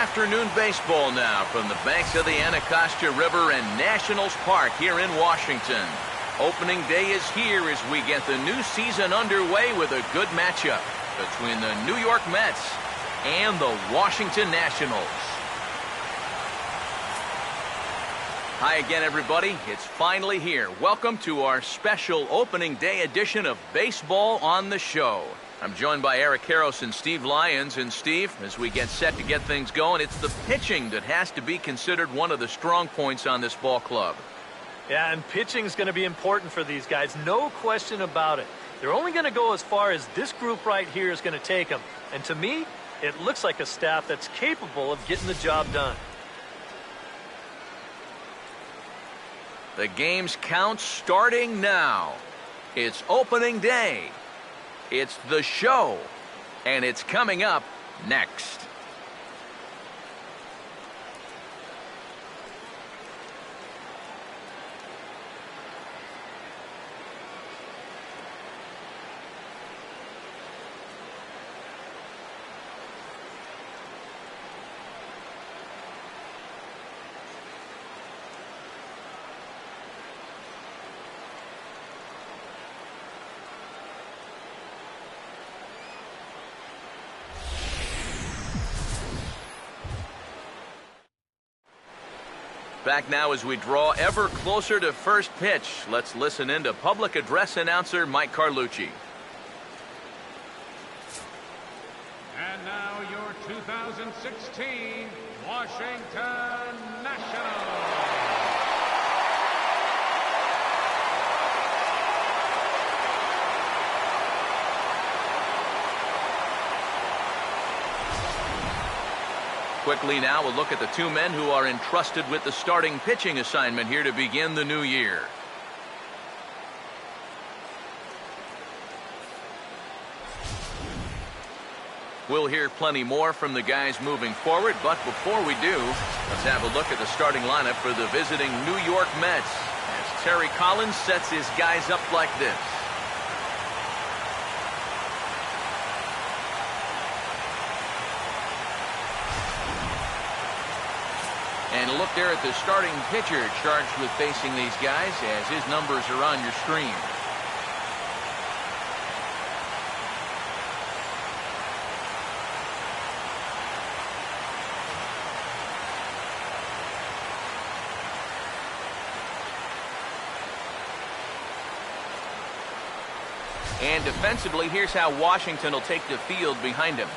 afternoon baseball now from the banks of the Anacostia River and Nationals Park here in Washington. Opening day is here as we get the new season underway with a good matchup between the New York Mets and the Washington Nationals. Hi again, everybody. It's finally here. Welcome to our special opening day edition of Baseball on the Show. I'm joined by Eric Karros and Steve Lyons. And Steve, as we get set to get things going, it's the pitching that has to be considered one of the strong points on this ball club. Yeah, and pitching is going to be important for these guys. No question about it. They're only going to go as far as this group right here is going to take them. And to me, it looks like a staff that's capable of getting the job done. The game's count starting now. It's opening day. It's the show. And it's coming up next. Back now as we draw ever closer to first pitch. Let's listen in to public address announcer Mike Carlucci. And now your 2016 Washington Nationals. Quickly now, we'll look at the two men who are entrusted with the starting pitching assignment here to begin the new year. We'll hear plenty more from the guys moving forward, but before we do, let's have a look at the starting lineup for the visiting New York Mets as Terry Collins sets his guys up like this. And a look there at the starting pitcher charged with facing these guys as his numbers are on your screen. And defensively, here's how Washington will take the field behind him.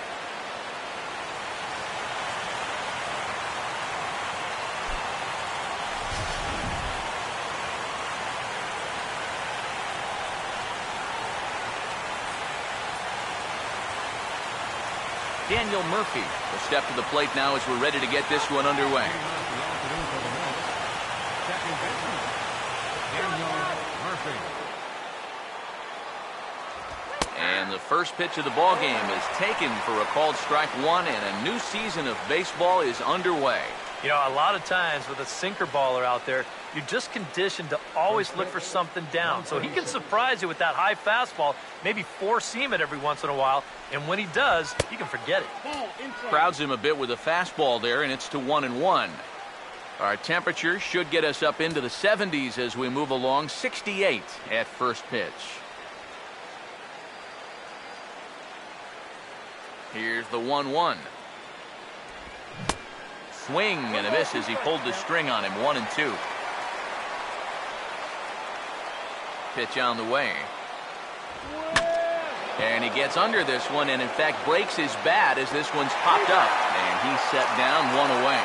Daniel Murphy will step to the plate now as we're ready to get this one underway. And the first pitch of the ball game is taken for a called strike one, and a new season of baseball is underway. You know, a lot of times with a sinker baller out there, you're just conditioned to always look for something down. So he can surprise you with that high fastball, maybe four-seam it every once in a while, and when he does, you can forget it. Crowds him a bit with a fastball there, and it's to 1-1. Our temperature should get us up into the 70s as we move along. 68 at first pitch. Here's the 1-1. Swing and a miss as he pulled the string on him. 1-2. Pitch on the way. And he gets under this one and in fact breaks his bat as this one's popped up. And he's set down, one away.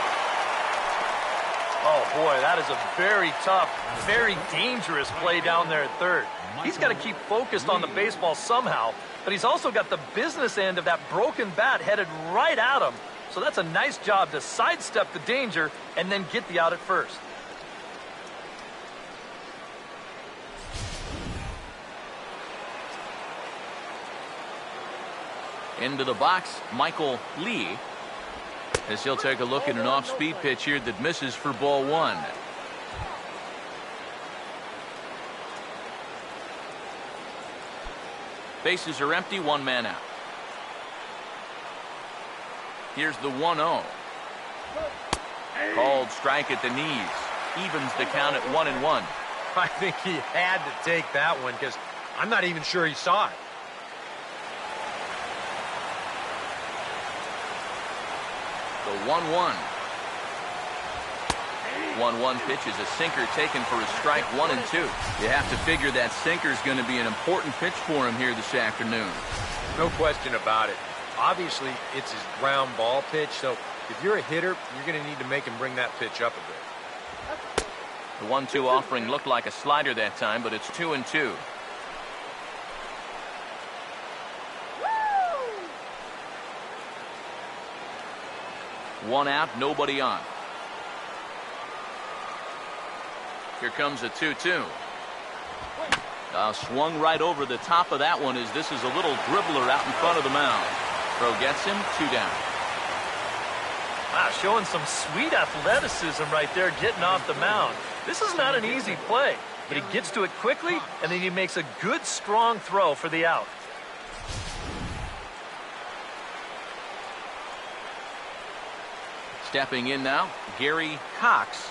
Oh boy, that is a very tough, very dangerous play down there at third. He's got to keep focused on the baseball somehow, but he's also got the business end of that broken bat headed right at him. So that's a nice job to sidestep the danger and then get the out at first. Into the box, Michael Lee, as he'll take a look at an off-speed pitch here that misses for ball one. Bases are empty, one man out. Here's the 1-0. Called strike at the knees. Evens the count at 1-1. I think he had to take that one because I'm not even sure he saw it. The 1-1. 1-1 pitch is a sinker taken for a strike, 1-2. You have to figure that sinker is going to be an important pitch for him here this afternoon. No question about it. Obviously, it's his ground ball pitch, so if you're a hitter, you're going to need to make him bring that pitch up a bit. The 1-2 offering looked like a slider that time, but it's 2-2. One out, nobody on. Here comes a 2-2. Swung right over the top of that one as this is a little dribbler out in front of the mound. Throw gets him, 2 down. Wow, showing some sweet athleticism right there, getting off the mound. This is not an easy play, but he gets to it quickly, and then he makes a good, strong throw for the out. Stepping in now, Gary Cox.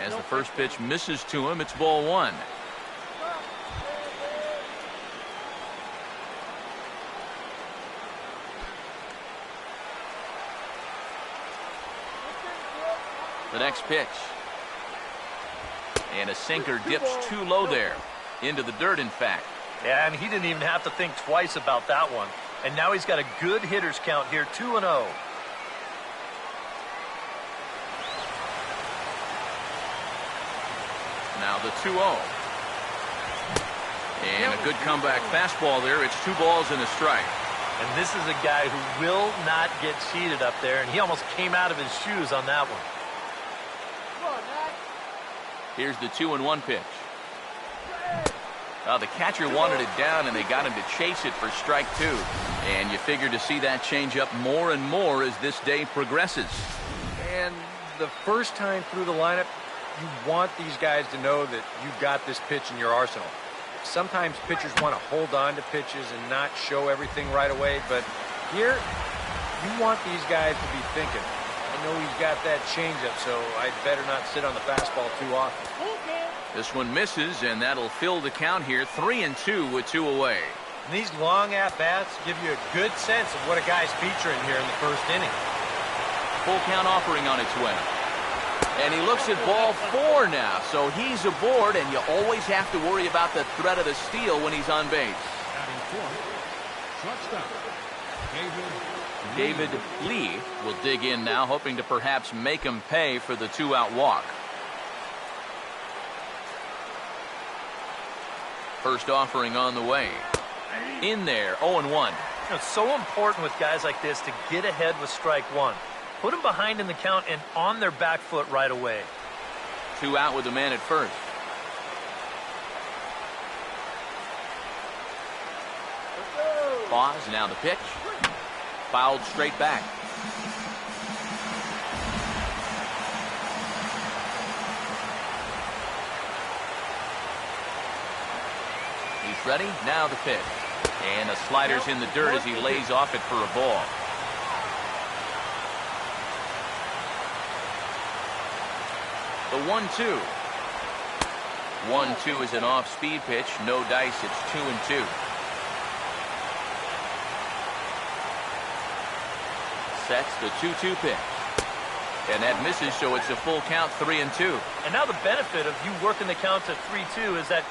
As the first pitch misses to him, it's ball 1. The next pitch. And a sinker dips too low there. Into the dirt, in fact. Yeah, and he didn't even have to think twice about that one. And now he's got a good hitter's count here, 2-0. Now the 2-0. And a good comeback fastball there. It's 2 balls and a strike. And this is a guy who will not get cheated up there, and he almost came out of his shoes on that one. Here's the 2-1 pitch. The catcher wanted it down, and they got him to chase it for strike 2. And you figure to see that change up more and more as this day progresses. And the first time through the lineup, you want these guys to know that you've got this pitch in your arsenal. Sometimes pitchers want to hold on to pitches and not show everything right away, but here, you want these guys to be thinking, I know he's got that changeup, so I'd better not sit on the fastball too often. This one misses, and that'll fill the count here, 3-2 with 2 away. And these long at-bats give you a good sense of what a guy's featuring here in the first inning. Full count offering on its way. And he looks at ball 4 now, so he's aboard, and you always have to worry about the threat of the steal when he's on base. Batting fourth, shortstop, David Lee will dig in now, hoping to perhaps make him pay for the 2-out walk. First offering on the way. In there, 0-1. It's so important with guys like this to get ahead with strike 1. Put them behind in the count and on their back foot right away. 2 out with the man at first. Pause, now the pitch. Fouled straight back. He's ready, now the pitch. And the slider's in the dirt as he lays off it for a ball. The 1-2. 1-2 is an off-speed pitch. No dice. It's 2-2. Sets the 2-2 pitch. And that misses, so it's a full count, 3-2. And now the benefit of you working the count to 3-2 is that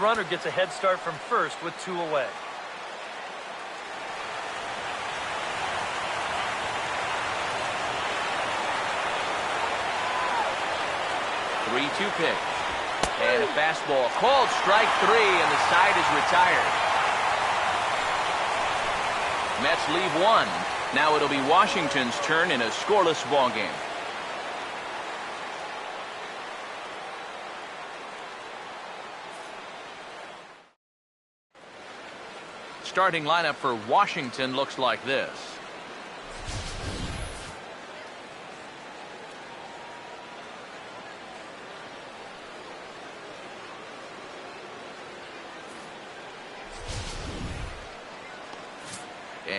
runner gets a head start from first with 2 away. Three-two pitch. And a fastball called strike 3, and the side is retired. Mets leave 1. Now it'll be Washington's turn in a scoreless ball game. Starting lineup for Washington looks like this.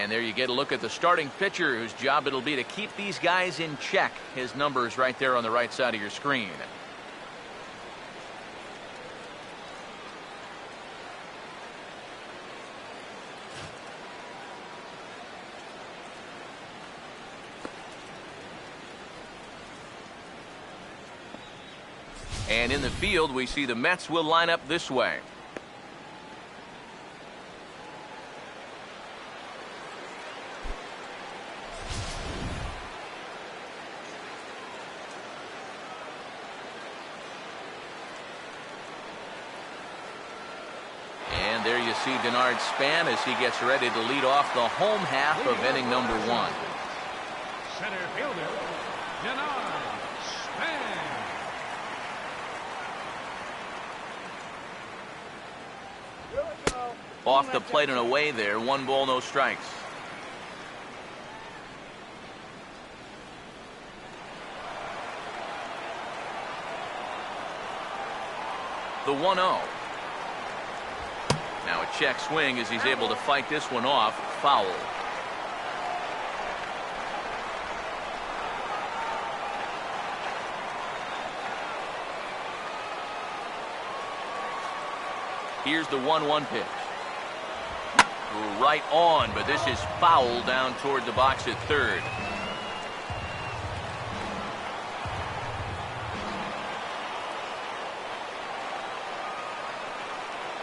And there you get a look at the starting pitcher, whose job it'll be to keep these guys in check. His number is right there on the right side of your screen. And in the field, we see the Mets will line up this way. And there you see Denard Span as he gets ready to lead off the home half of inning number 1. Center fielder, Denard Span. Off the plate and away there. 1 ball, no strikes. The 1-0. Now a check swing as he's able to fight this one off. Foul. Here's the 1-1 pitch. Right on, but this is foul down toward the box at third.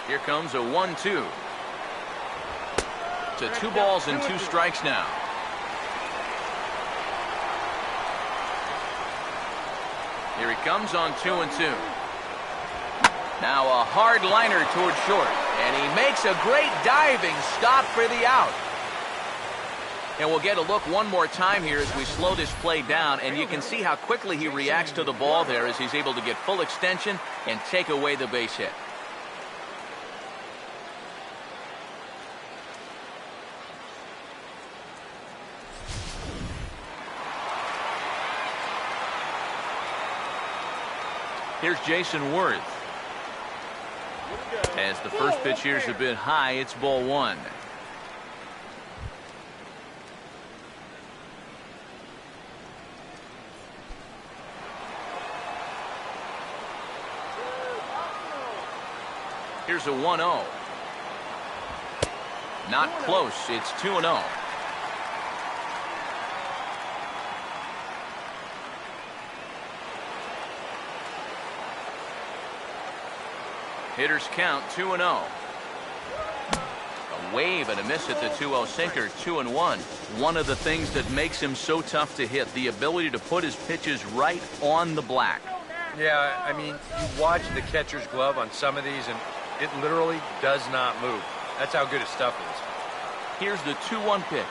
Here comes a 1-2. To 2 balls and 2 strikes now. Here he comes on 2-2. Now a hard liner toward short, and he makes a great diving stop for the out. And we'll get a look one more time here as we slow this play down, and you can see how quickly he reacts to the ball there as he's able to get full extension and take away the base hit. Here's Jason Worth. As the first pitch here is a bit high, it's ball 1. Here's a 1-0. Not close. It's 2-0. Hitters count 2-0. A wave and a miss at the 2-0 sinker. 2-1. One of the things that makes him so tough to hit, the ability to put his pitches right on the black. Yeah, I mean, you watch the catcher's glove on some of these, and it literally does not move. That's how good his stuff is. Here's the 2-1 pitch.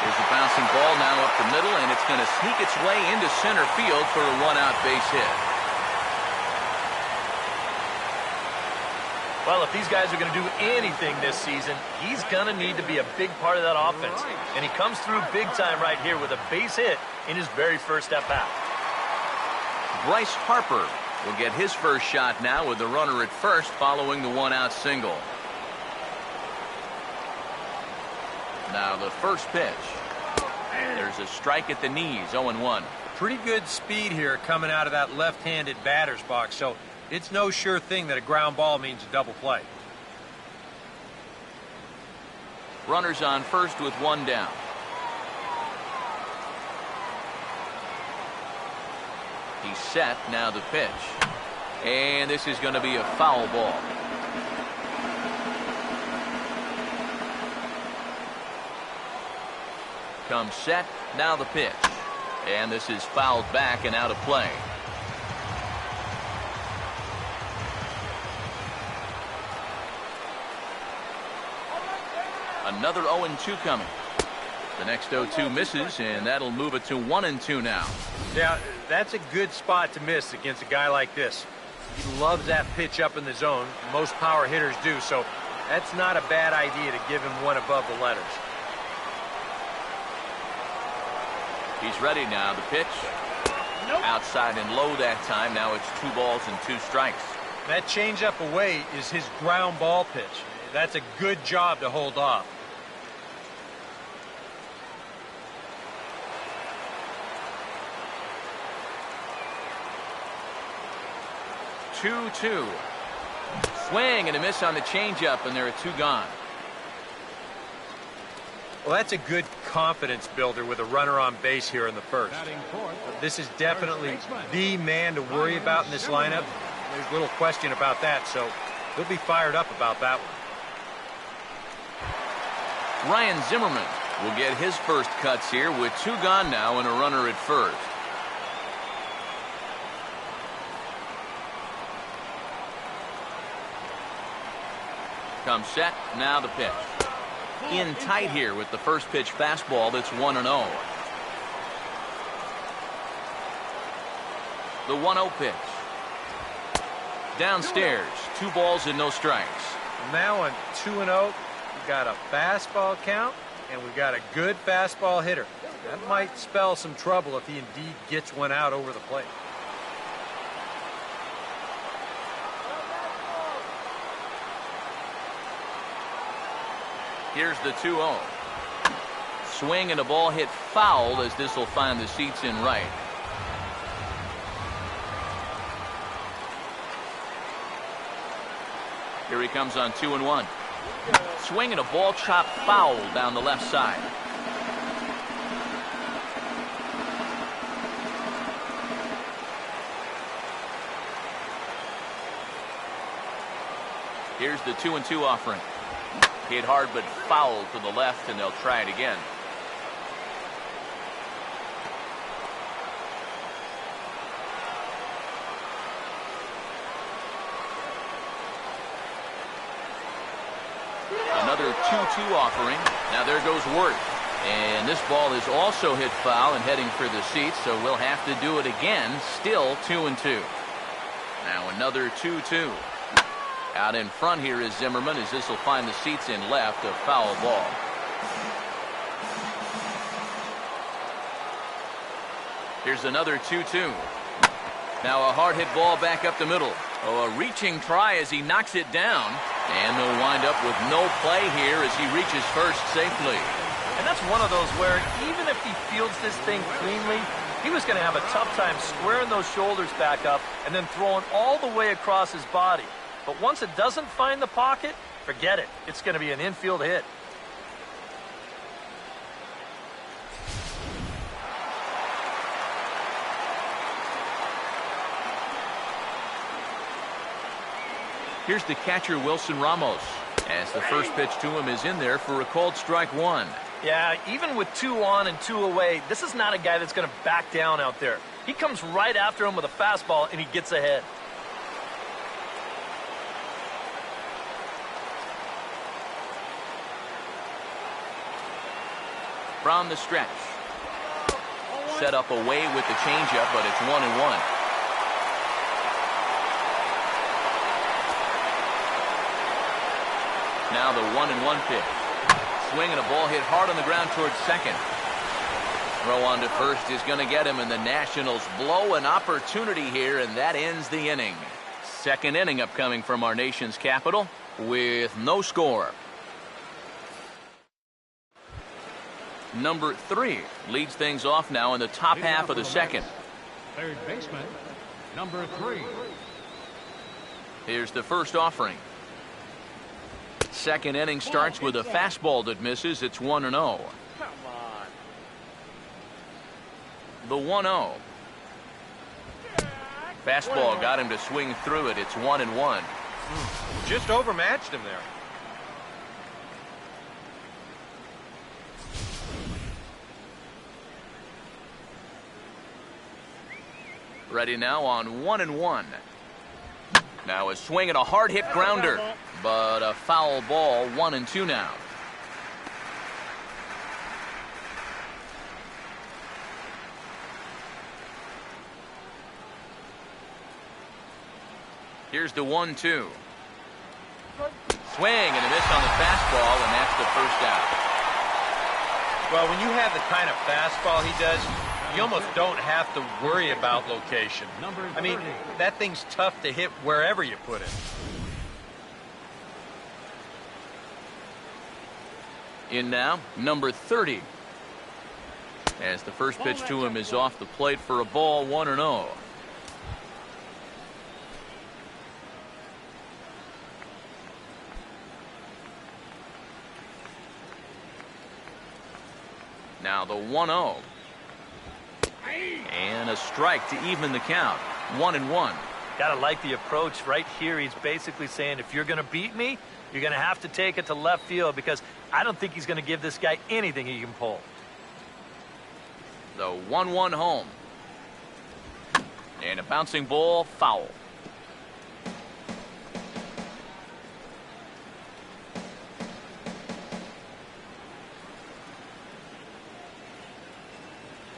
There's a bouncing ball now up the middle, and it's going to sneak its way into center field for a 1-out base hit. Well, if these guys are going to do anything this season, he's going to need to be a big part of that offense. And he comes through big time right here with a base hit in his very first at-bat. Bryce Harper will get his first shot now with the runner at first following the 1-out single. Now the first pitch. There's a strike at the knees, 0-1. Pretty good speed here coming out of that left-handed batter's box, so it's no sure thing that a ground ball means a double play. Runners on first with 1 down. He's set. Now the pitch. And this is going to be a foul ball. Comes set. Now the pitch. And this is fouled back and out of play. Another 0-2 coming. The next 0-2 misses, and that'll move it to 1-2 now. Yeah, that's a good spot to miss against a guy like this. He loves that pitch up in the zone. Most power hitters do, so that's not a bad idea to give him one above the letters. He's ready now. The pitch. Nope. Outside and low that time. Now it's 2 balls and 2 strikes. That changeup away is his ground ball pitch. That's a good job to hold off. 2-2. Swing and a miss on the changeup, and there are 2 gone. Well, that's a good confidence builder with a runner on base here in the first. This is definitely the man to worry about in this lineup. There's little question about that, so he'll be fired up about that one. Ryan Zimmerman will get his first cuts here with 2 gone now and a runner at first. Comes set, now the pitch. In tight here with the first pitch fastball that's 1-0. The 1-0 pitch. Downstairs, 2 balls and no strikes. Now on 2-0, we've got a fastball count, and we've got a good fastball hitter. That might spell some trouble if he indeed gets one out over the plate. Here's the 2-0. Swing and a ball hit foul as this will find the seats in right. Here he comes on 2-1. Swing and a ball chopped foul down the left side. Here's the 2-2 offering. Hit hard but foul to the left, and they'll try it again. Another 2-2 offering. Now there goes Wirth. And this ball is also hit foul and heading for the seats, so we'll have to do it again. Still 2-2. Now another 2-2. Out in front here is Zimmerman as this will find the seats in left, a foul ball. Here's another 2-2. Now a hard hit ball back up the middle. Oh, a reaching try as he knocks it down. And they'll wind up with no play here as he reaches first safely. And that's one of those where even if he fields this thing cleanly, he was going to have a tough time squaring those shoulders back up and then throwing all the way across his body. But once it doesn't find the pocket, forget it. It's going to be an infield hit. Here's the catcher, Wilson Ramos, as the first pitch to him is in there for a called strike 1. Yeah, even with 2 on and 2 away, this is not a guy that's going to back down out there. He comes right after him with a fastball, and he gets ahead. From the stretch. Set up away with the changeup, but it's 1-1. Now the 1-1 pitch. Swing and a ball hit hard on the ground towards second. Throw on to first is going to get him, and the Nationals blow an opportunity here, and that ends the inning. Second inning upcoming from our nation's capital with no score. Number 3 leads things off now in the top half of the second. Third baseman, number 3. Here's the first offering. Second inning starts with a fastball that misses. It's 1-0. Come on. The 1-0. Fastball got him to swing through it. It's 1-1. Just overmatched him there. Ready now on 1-1. Now a swing and a hard hit grounder, but a foul ball. 1-2 now. Here's the 1-2. Swing and a miss on the fastball, and that's the first out. Well, when you have the kind of fastball he does, you almost don't have to worry about location. I mean, that thing's tough to hit wherever you put it. In now, number 30. As the first pitch to him is off the plate for a ball, 1-0. Now the 1-0. And a strike to even the count. 1-1. Gotta like the approach right here. He's basically saying, if you're gonna beat me, you're gonna have to take it to left field, because I don't think he's gonna give this guy anything he can pull. The 1-1 home. And a bouncing ball, foul.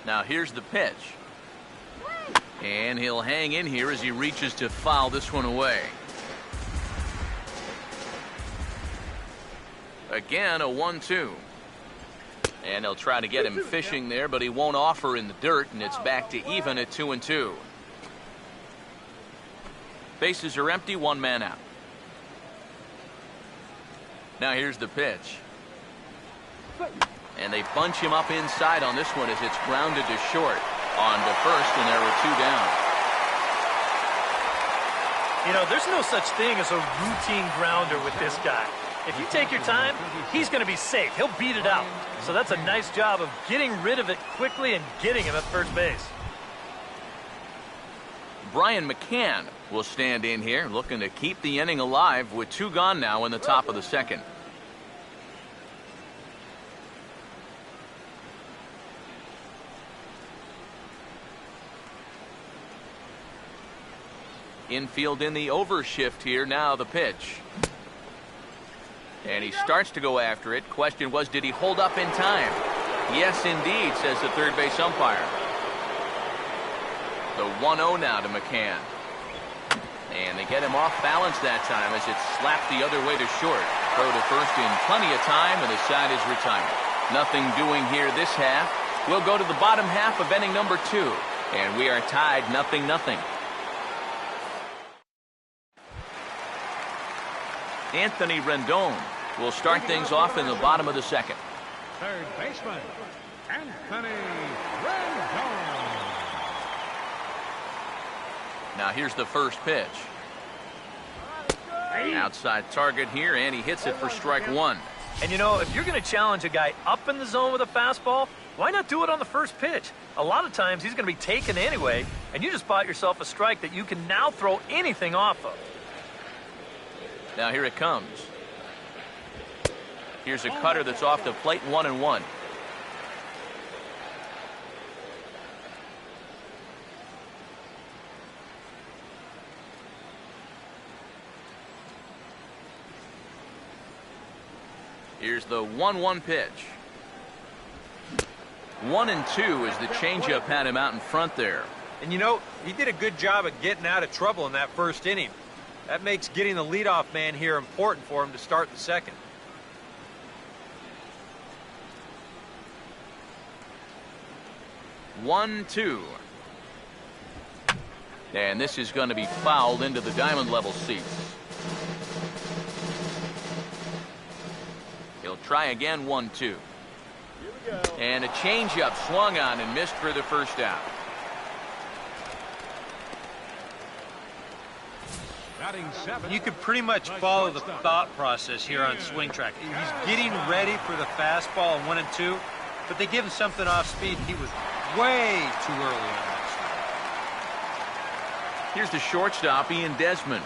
Now here's the pitch. And he'll hang in here as he reaches to foul this one away. Again, a 1-2. And they'll try to get him fishing there, but he won't offer in the dirt, and it's back to even at 2-2. Bases are empty, one man out. Now here's the pitch. And they bunch him up inside on this one as it's grounded to short. On to first, and there were 2 down. You know, there's no such thing as a routine grounder with this guy. If you take your time, he's going to be safe. He'll beat it out. So that's a nice job of getting rid of it quickly and getting him at first base. Brian McCann will stand in here, looking to keep the inning alive with 2 gone now in the top of the second. Infield in the overshift here. Now the pitch. And he starts to go after it. Question was, did he hold up in time? Yes, indeed, says the third base umpire. The 1-0 now to McCann. And they get him off balance that time as it's slapped the other way to short. Throw to first in plenty of time, and the side is retired. Nothing doing here this half. We'll go to the bottom half of inning number 2. And we are tied 0-0. Anthony Rendon will start things off in the bottom of the second. Third baseman, Anthony Rendon. Now here's the first pitch. Outside target here, and he hits it for strike 1. And you know, if you're going to challenge a guy up in the zone with a fastball, why not do it on the first pitch? A lot of times he's going to be taken anyway, and you just bought yourself a strike that you can now throw anything off of. Now here it comes. Here's a cutter that's off the plate, 1-1. Here's the 1-1 pitch. 1-2 as the changeup had him out in front there. And you know, he did a good job of getting out of trouble in that first inning. That makes getting the leadoff man here important for him to start the second. One, 2. And this is going to be fouled into the diamond level seats. He'll try again, 1-2. And a changeup swung on and missed for the first out. You could pretty much follow the thought process here on Swing Track. He's getting ready for the fastball 1-2, but they give him something off speed. He was way too early on that strike. Here's the shortstop, Ian Desmond,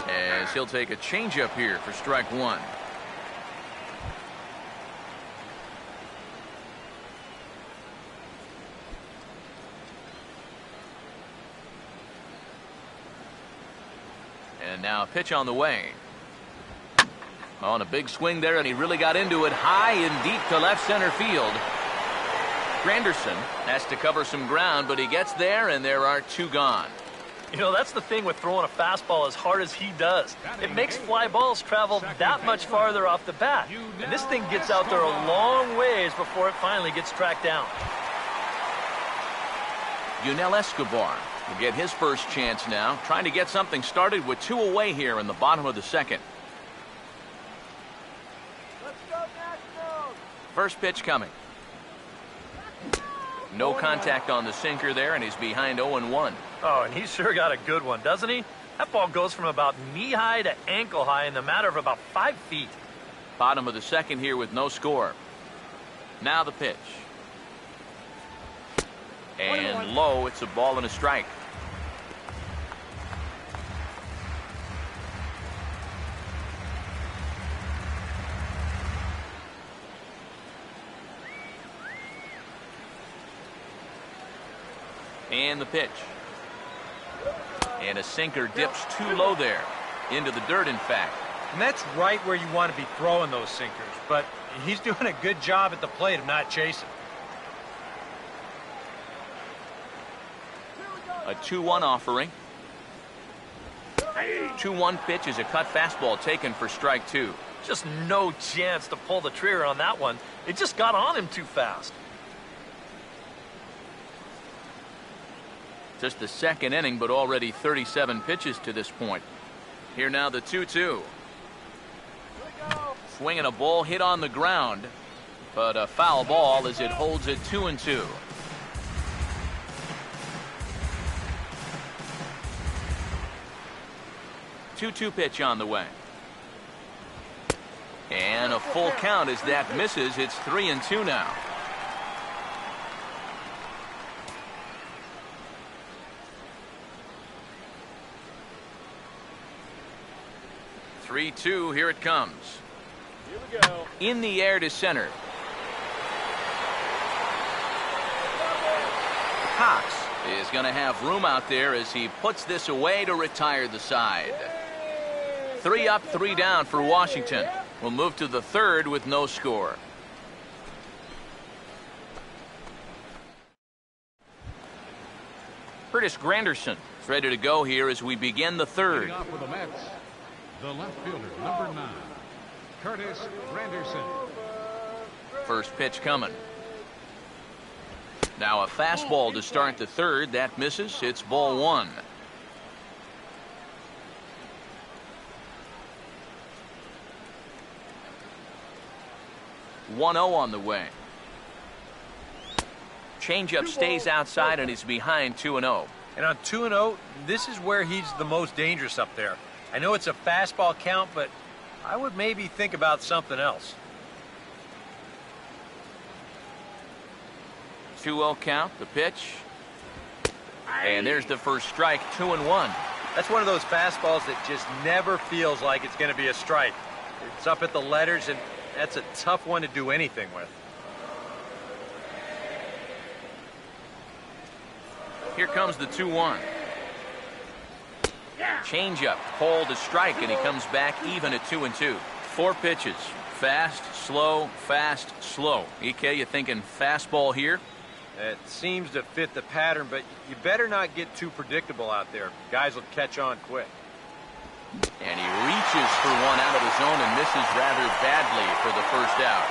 as he'll take a changeup here for strike 1. And now a pitch on the way. On a big swing there, and he really got into it high and deep to left center field. Granderson has to cover some ground, but he gets there, and there are 2 gone. You know, that's the thing with throwing a fastball as hard as he does. It makes fly balls travel that much farther off the bat. And this thing gets out there a long ways before it finally gets tracked down. Yunel Escobar will get his first chance now, trying to get something started with 2 away here in the bottom of the second. Let's go now. First pitch coming. No contact on the sinker there, and he's behind 0-1. Oh, and he's sure got a good one, doesn't he? That ball goes from about knee-high to ankle-high in the matter of about 5 feet. Bottom of the second here with no score. Now the pitch. And low, it's a ball and a strike. And the pitch. And a sinker dips too low there. Into the dirt, in fact. And that's right where you want to be throwing those sinkers. But he's doing a good job at the plate of not chasing. A 2-1 offering. 2-1 pitch is a cut fastball taken for strike 2. Just no chance to pull the trigger on that one. It just got on him too fast. Just the second inning, but already 37 pitches to this point. Here now the 2-2. Swinging a ball hit on the ground, but a foul ball as it holds it 2-2. Two pitch on the way. And a full count as that misses. It's 3-2 now. Three-two, here it comes. Here we go. In the air to center. Cox is going to have room out there as he puts this away to retire the side. 3 up, 3 down for Washington. We'll move to the third with no score. Curtis Granderson is ready to go here as we begin the third. Leading off for the Mets, the left fielder, number 9, Curtis Granderson. First pitch coming. Now a fastball to start the third. That misses. It's ball 1. One-0 on the way. Changeup stays outside and he's behind 2-0. And on 2-0, this is where he's the most dangerous up there. I know it's a fastball count, but I would maybe think about something else. 2-0 count, the pitch. And there's the first strike, 2-1. That's one of those fastballs that just never feels like it's going to be a strike. It's up at the letters, and that's a tough one to do anything with. Here comes the 2-1. Changeup, called a strike, and he comes back even at 2-2. 4 pitches. Fast, slow, fast, slow. EK, you thinking fastball here? It seems to fit the pattern, but you better not get too predictable out there. Guys will catch on quick. And he reaches for one out of the zone and misses rather badly for the first out.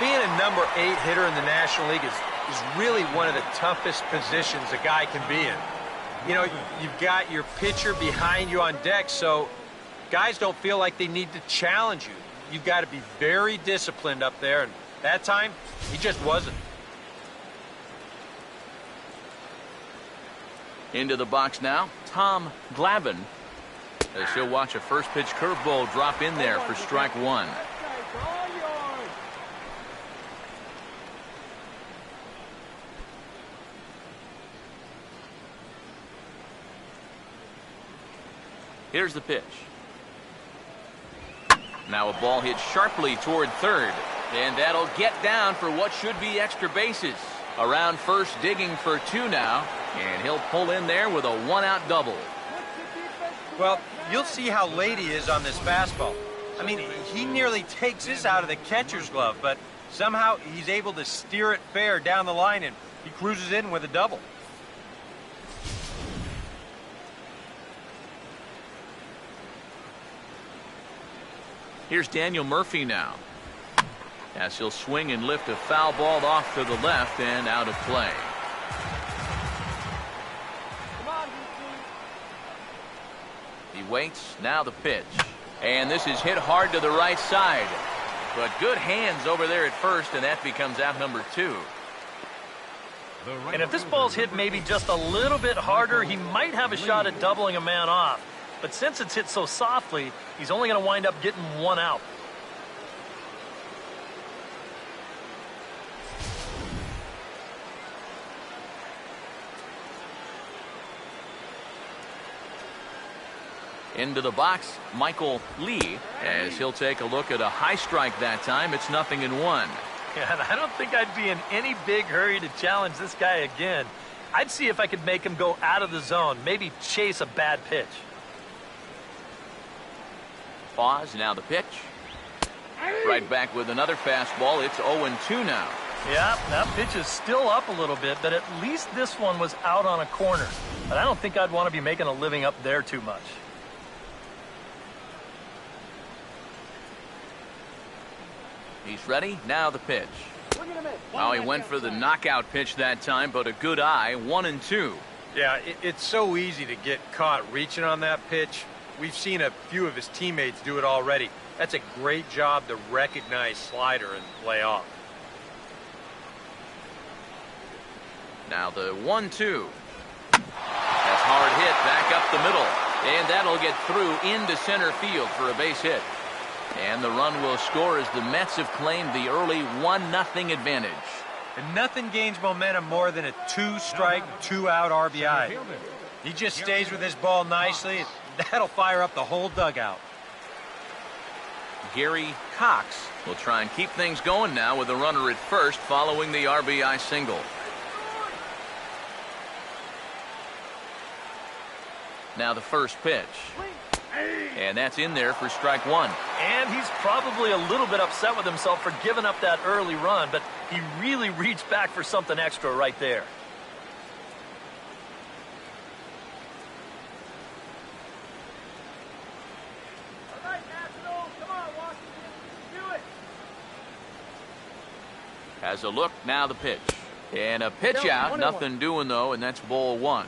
Being a number 8 hitter in the National League is really one of the toughest positions a guy can be in. You know, you've got your pitcher behind you on deck, so guys don't feel like they need to challenge you. You've got to be very disciplined up there, and that time, he just wasn't. Into the box now, Tom Glavine. As he'll watch a first pitch curveball drop in there for strike 1. Here's the pitch. Now a ball hit sharply toward third. And that'll get down for what should be extra bases. Around first, digging for 2 now. And he'll pull in there with a 1-out double. Well, you'll see how late he is on this fastball. I mean, he nearly takes this out of the catcher's glove, but somehow he's able to steer it fair down the line, and he cruises in with a double. Here's Daniel Murphy now, as he'll swing and lift a foul ball off to the left and out of play. He waits, now the pitch. And this is hit hard to the right side. But good hands over there at first, and that becomes out number 2. And if this ball's hit maybe just a little bit harder, he might have a shot at doubling a man off. But since it's hit so softly, he's only going to wind up getting 1 out. Into the box, Michael Lee, as he'll take a look at a high strike that time. It's 0-1. Yeah, and I don't think I'd be in any big hurry to challenge this guy again. I'd see if I could make him go out of the zone, maybe chase a bad pitch. Pause, now the pitch. Right back with another fastball. It's 0-2 now. Yeah, that pitch is still up a little bit, but at least this one was out on a corner. But I don't think I'd want to be making a living up there too much. He's ready. Now the pitch. Oh, he went for the knockout pitch that time, but a good eye. 1-2. Yeah, it's so easy to get caught reaching on that pitch. We've seen a few of his teammates do it already. That's a great job to recognize slider and lay off. Now the 1-2. That's hard hit back up the middle. And that'll get through into center field for a base hit. And the run will score as the Mets have claimed the early 1-0 advantage. And nothing gains momentum more than a 2-strike, 2-out RBI. He just stays with his ball nicely. That'll fire up the whole dugout. Gary Cox will try and keep things going now with a runner at first following the RBI single. Now the first pitch. And that's in there for strike 1. And he's probably a little bit upset with himself for giving up that early run, but he really reached back for something extra right there. All right, National. Come on, Washington. Do it. Has a look, now the pitch. And a pitch out, nothing doing though, and that's ball 1.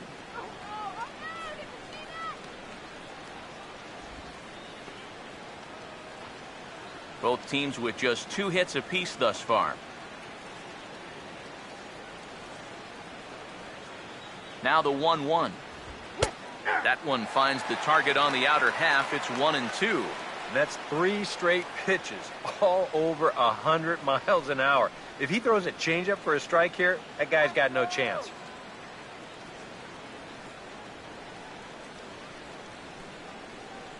Both teams with just 2 hits apiece thus far. Now the 1-1. That one finds the target on the outer half. It's 1-2. That's 3 straight pitches, all over 100 miles an hour. If he throws a changeup for a strike here, that guy's got no chance.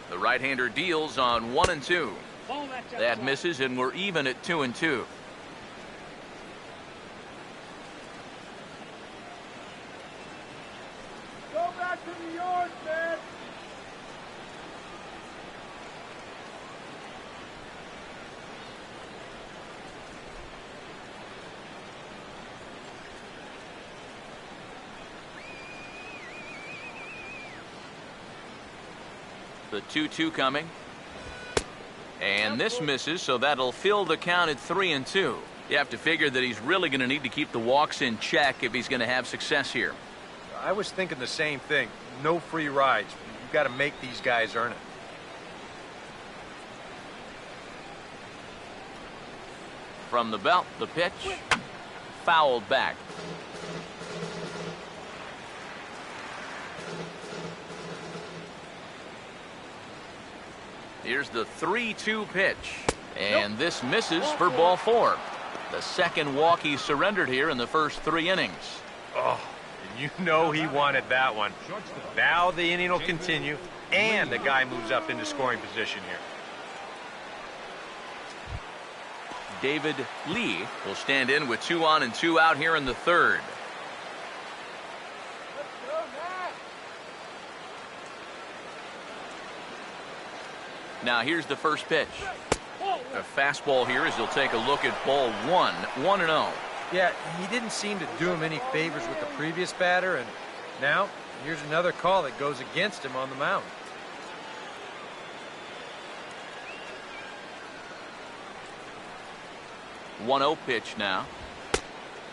The right-hander deals on 1-2. That misses, and we're even at 2-2. Go back to New York, man. The 2-2 coming. And this misses, so that'll fill the count at 3-2. You have to figure that he's really going to need to keep the walks in check if he's going to have success here. I was thinking the same thing. No free rides. You've got to make these guys earn it. From the belt, the pitch. Fouled back. Here's the 3-2 pitch. And this misses for ball 4. The second walk he surrendered here in the first 3 innings. Oh, you know he wanted that one. Now the inning will continue, and the guy moves up into scoring position here. David Lee will stand in with 2 on and 2 out here in the 3rd. Now here's the first pitch. A fastball here as he'll take a look at ball 1. 1-0. Yeah, he didn't seem to do him any favors with the previous batter, and now here's another call that goes against him on the mound. One-0 pitch now.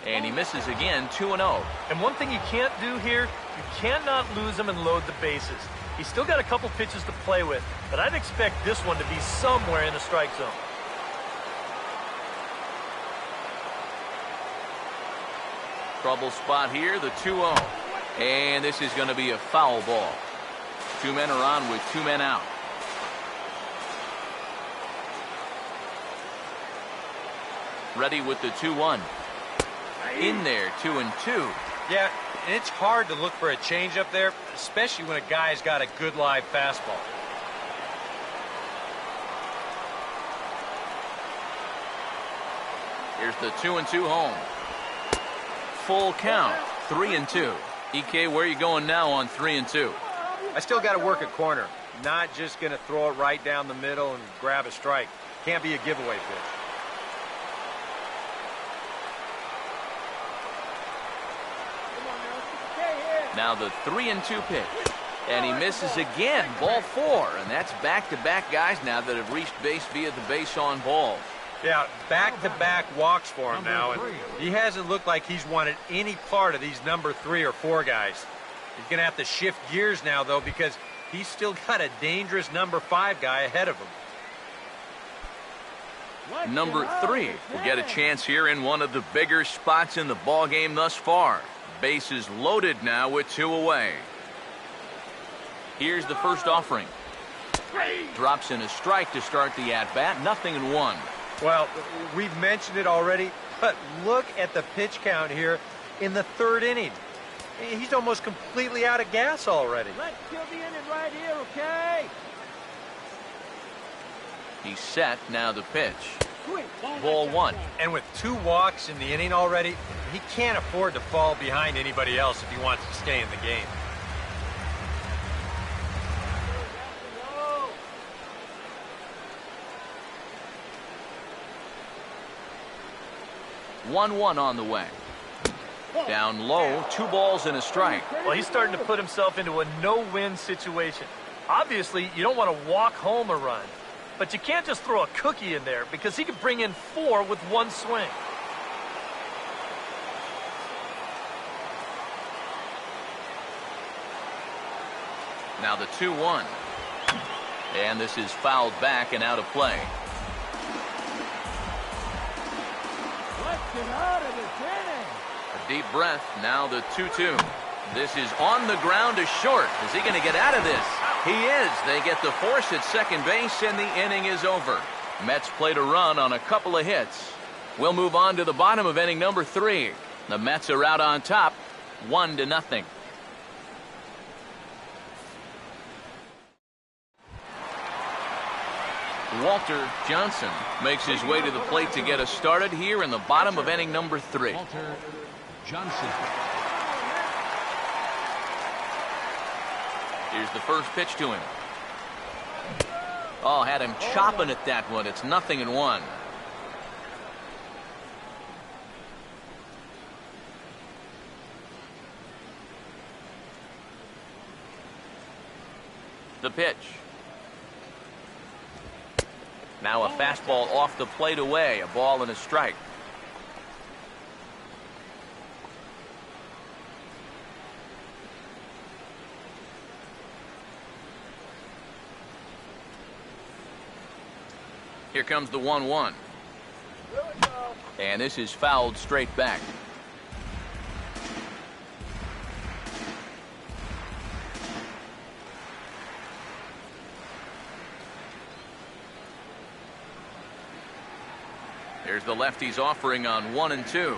And he misses again, 2-0. And one thing you can't do here, you cannot lose him and load the bases. He's still got a couple pitches to play with, but I'd expect this one to be somewhere in the strike zone. Trouble spot here, the 2-0. And this is going to be a foul ball. 2 men are on with 2 men out. Ready with the 2-1. In there, 2-2. Yeah, and it's hard to look for a change up there, especially when a guy's got a good live fastball. Here's the 2-2 home. Full count, 3-2. EK, where are you going now on 3-2? I still got to work a corner. Not just going to throw it right down the middle and grab a strike. Can't be a giveaway pitch. Now the 3-2 pitch. And he misses again, ball 4. And that's back-to-back guys now that have reached base via the base on balls. Yeah, back-to-back walks for him now. And he hasn't looked like he's wanted any part of these number 3 or 4 guys. He's going to have to shift gears now, though, because he's still got a dangerous number 5 guy ahead of him. Number 3 will get a chance here in one of the bigger spots in the ball game thus far. Bases loaded now with 2 away. Here's the first offering. Drops in a strike to start the at-bat. 0-1. Well, we've mentioned it already, but look at the pitch count here in the 3rd inning. He's almost completely out of gas already. Let's kill the inning right here, okay? He's set. Now the pitch. Ball 1. And with 2 walks in the inning already, he can't afford to fall behind anybody else if he wants to stay in the game. One on the way. Down low, 2 balls and a strike. Well, he's starting to put himself into a no-win situation. Obviously, you don't want to walk home a run. But you can't just throw a cookie in there because he could bring in 4 with 1 swing. Now the 2-1. And this is fouled back and out of play. Let's get out of this inning. A deep breath. Now the 2-2. This is on the ground to short. Is he going to get out of this? He is. They get the force at second base, and the inning is over. Mets played a run on a couple of hits. We'll move on to the bottom of inning number 3. The Mets are out on top, 1-0. Walter Johnson makes his way to the plate to get us started here in the bottom of inning number 3. Walter Johnson. Here's the first pitch to him. Oh, had him chopping at that one. It's 0-1. The pitch. Now a fastball off the plate away. A ball and a strike. Here comes the 1-1. And this is fouled straight back. Here's the lefty's offering on 1 and 2.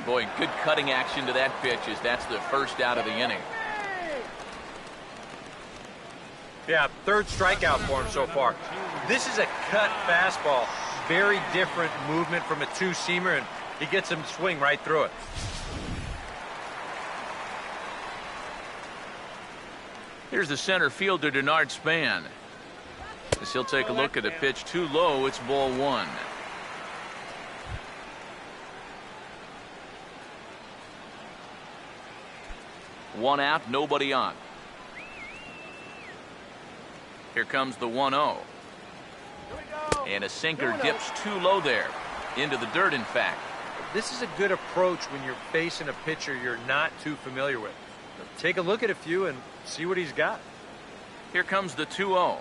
Boy, good cutting action to that pitch as that's the first out of the inning. Yeah, 3rd strikeout for him so far. This is a cut fastball. Very different movement from a 2-seamer, and he gets him to swing right through it. Here's the center fielder, Denard Span. As he'll take a look at a pitch too low, it's ball 1. One out, nobody on. Here comes the 1-0. And a sinker dips too low there. Into the dirt, in fact. This is a good approach when you're facing a pitcher you're not too familiar with. Take a look at a few and see what he's got. Here comes the 2-0.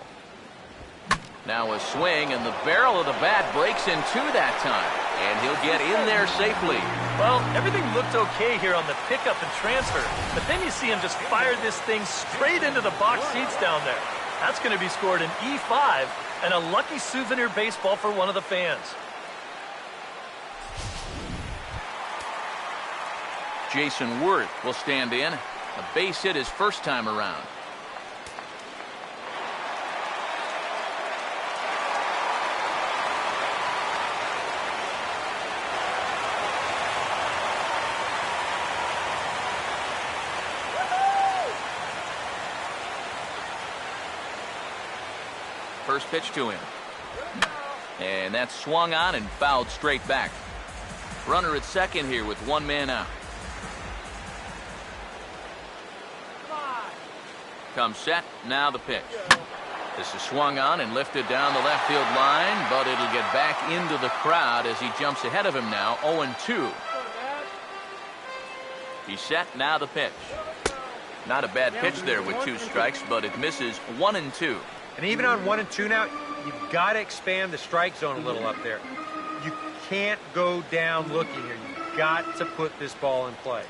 Now a swing, and the barrel of the bat breaks in 2 that time. And he'll get in there safely. Well, everything looked okay here on the pickup and transfer, but then you see him just fire this thing straight into the box seats down there. That's going to be scored an E5 and a lucky souvenir baseball for one of the fans. Jason Worth will stand in. A base hit his first time around. First pitch to him. And that's swung on and fouled straight back. Runner at second here with one man out. Comes set, now the pitch. This is swung on and lifted down the left field line, but it'll get back into the crowd as he jumps ahead of him now, 0-2. He's set, now the pitch. Not a bad pitch there with 2 strikes, but it misses 1-2. And even on 1-2 now, you've got to expand the strike zone a little up there. You can't go down looking here. You've got to put this ball in play.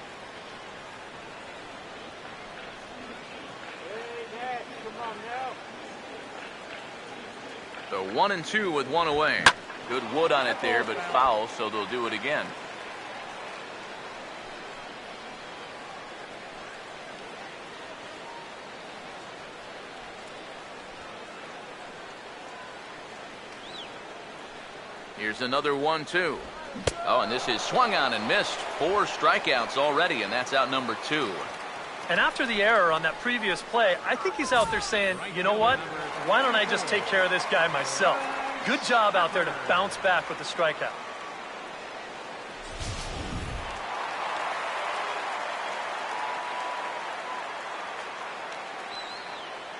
So 1-2 with 1 away. Good wood on it there, but foul, so they'll do it again. Here's another 1-2. Oh, and this is swung on and missed. 4 strikeouts already, and that's out number 2. And after the error on that previous play, I think he's out there saying, you know what? Why don't I just take care of this guy myself? Good job out there to bounce back with the strikeout.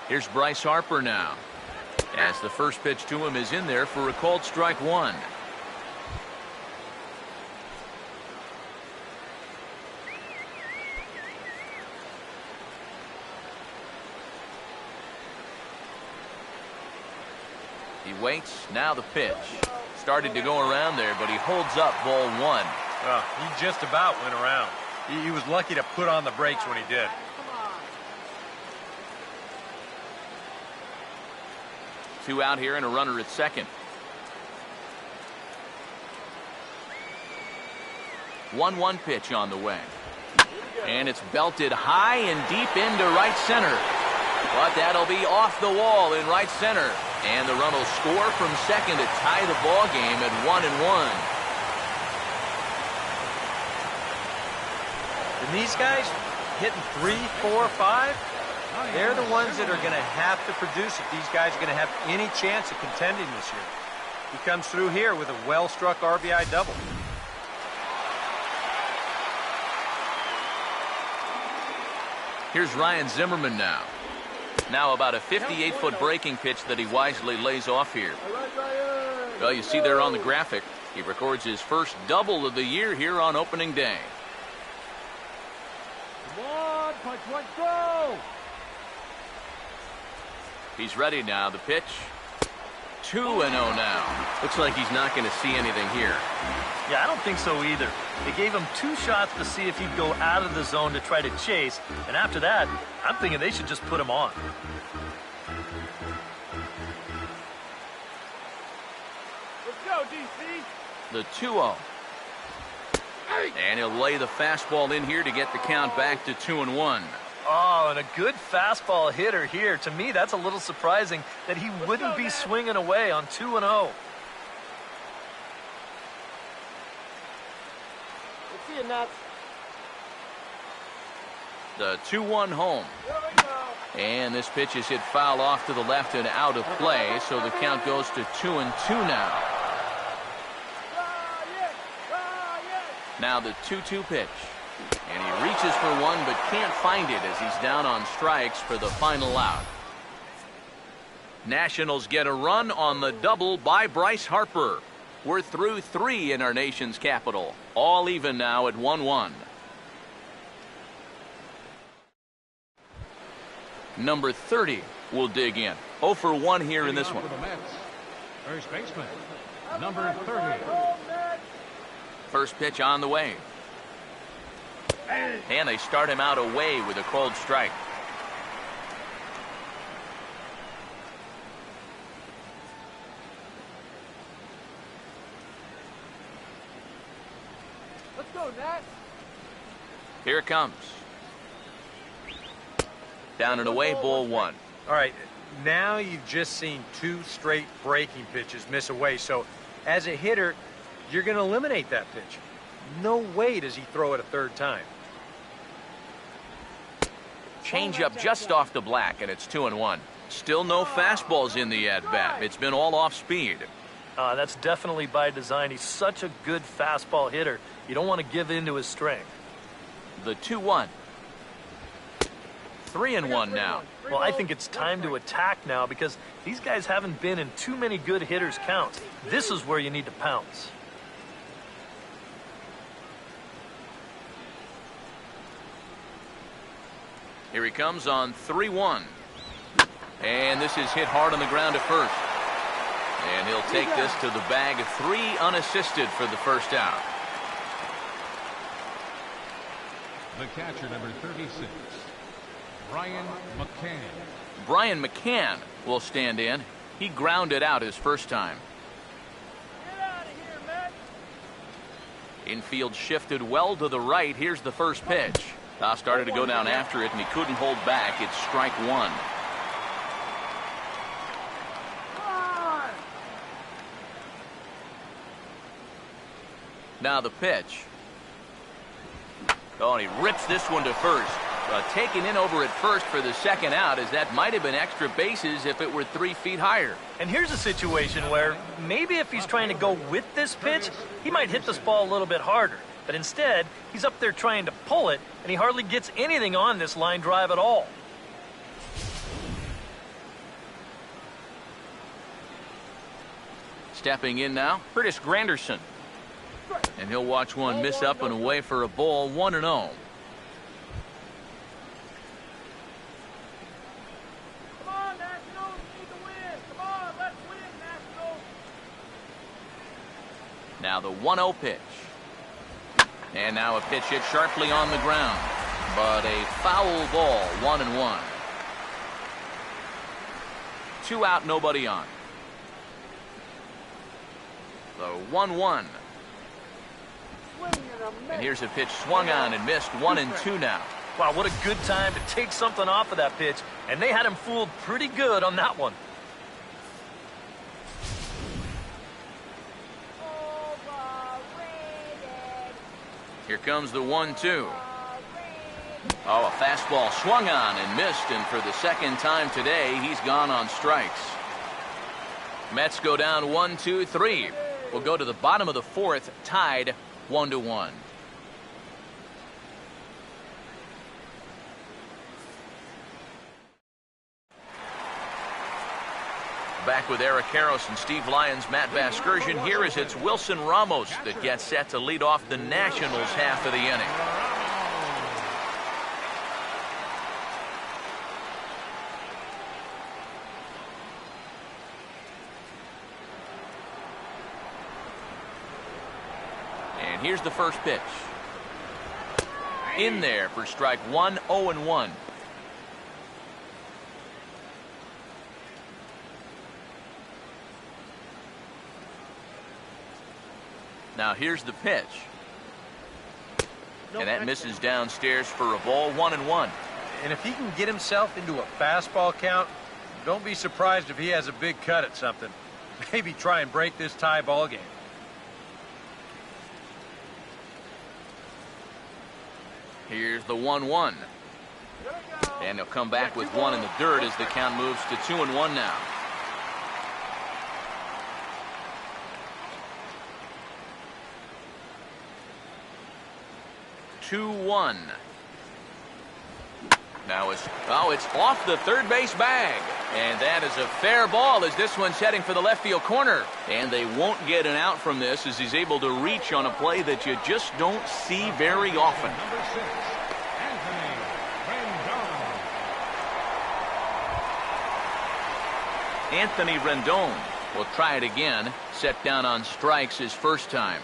Here's Bryce Harper now, as the first pitch to him is in there for a called strike 1. He waits, now the pitch. Started to go around there, but he holds up ball 1. He just about went around. He was lucky to put on the brakes when he did. Two out here and a runner at second. 1-1 pitch on the way. And it's belted high and deep into right center. But that'll be off the wall in right center. And the run will score from second to tie the ball game at 1-1. And these guys hitting 3, 4, 5, they're the ones that are going to have to produce if these guys are going to have any chance of contending this year. He comes through here with a well-struck RBI double. Here's Ryan Zimmerman now. Now about a 58-foot breaking pitch that he wisely lays off here. Well, you see there on the graphic, he records his first double of the year here on opening day. Come on, punch one, go! He's ready now. The pitch. 2-0 now. Looks like he's not going to see anything here. Yeah, I don't think so either. They gave him 2 shots to see if he'd go out of the zone to try to chase. And after that, I'm thinking they should just put him on. Let's go, DC! The 2-0. And he'll lay the fastball in here to get the count back to 2-1. Oh, and a good fastball hitter here. To me, that's a little surprising that he wouldn't be swinging away on 2-0. Let's see it, Nuts. The 2-1 home. And this pitch is hit foul off to the left and out of play, so the count goes to 2-2 now. Now the 2-2 pitch. And he reaches for one but can't find it as he's down on strikes for the final out. Nationals get a run on the double by Bryce Harper. We're through 3 in our nation's capital. All even now at 1-1. Number 30 will dig in. 0 for 1 here in this one. For the Mets, first baseman, number 30, First pitch on the way. And they start him out away with a cold strike. Let's go, Nat. Here it comes. Down and away, ball one. All right, now you've just seen 2 straight breaking pitches miss away. So as a hitter, you're going to eliminate that pitch. No way does he throw it a third time. Change up just off the black, and it's 2-1. Still no fastballs in the at-bat. It's been all off speed. That's definitely by design. He's such a good fastball hitter. You don't want to give in to his strength. The 2-1. 3-1 now. Well, I think it's time to attack now because these guys haven't been in too many good hitters' counts. This is where you need to pounce. Here he comes on 3-1. And this is hit hard on the ground at first. And he'll take this to the bag. 3 unassisted for the first out. The catcher, number 36, Brian McCann. Brian McCann will stand in. He grounded out his first time. Get out of here, Matt. Infield shifted well to the right. Here's the first pitch. Started to go down after it, and he couldn't hold back. It's strike 1. Now the pitch. Oh, and he rips this one to first. Taken in over at first for the second out, as that might have been extra bases if it were 3 feet higher. And here's a situation where maybe if he's trying to go with this pitch, he might hit this ball a little bit harder. But instead, he's up there trying to pull it, and he hardly gets anything on this line drive at all. Stepping in now, Curtis Granderson. And he'll watch one miss up and away for a ball, 1-0. Come on, Nationals. You need to win. Come on, let's win, Nationals. Now the 1-0 pitch. And now a pitch hit sharply on the ground. But a foul ball, 1-1. 2 out, nobody on. The 1-1. And here's a pitch swung on and missed. 1-2 now. Wow, what a good time to take something off of that pitch. And they had him fooled pretty good on that one. Here comes the 1-2. Oh, a fastball swung on and missed, and for the second time today, he's gone on strikes. Mets go down 1-2-3. We'll go to the bottom of the 4th, tied 1-1. Back with Eric Karros and Steve Lyons, Matt Vasgersian. Here is it's Wilson Ramos that gets set to lead off the Nationals half of the inning. And here's the first pitch. In there for strike 1, 0-1. Now here's the pitch. And that misses downstairs for a ball, 1-1. And if he can get himself into a fastball count, don't be surprised if he has a big cut at something. Maybe try and break this tie ball game. Here's the 1-1. And he'll come back with one in the dirt as the count moves to 2-1 now. Now it's off the third base bag. And that is a fair ball as this one's heading for the left field corner. And they won't get an out from this as he's able to reach on a play that you just don't see very often. Number 6, Anthony Rendon. Anthony Rendon will try it again. Set down on strikes his first time.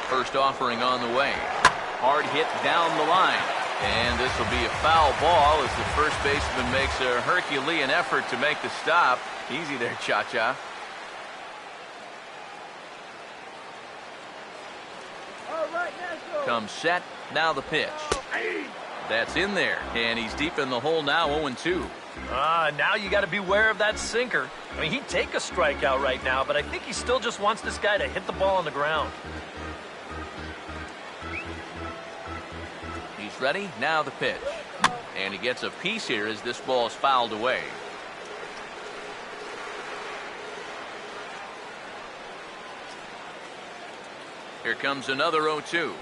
First offering on the way. Hard hit down the line. And this will be a foul ball as the first baseman makes a Herculean effort to make the stop. Easy there, Cha-Cha. All right, National. Comes set. Now the pitch. That's in there. And he's deep in the hole now, 0-2. Now you got to beware of that sinker. I mean, he'd take a strikeout right now, but I think he still just wants this guy to hit the ball on the ground. He's ready. Now the pitch. And he gets a piece here as this ball is fouled away. Here comes another 0-2.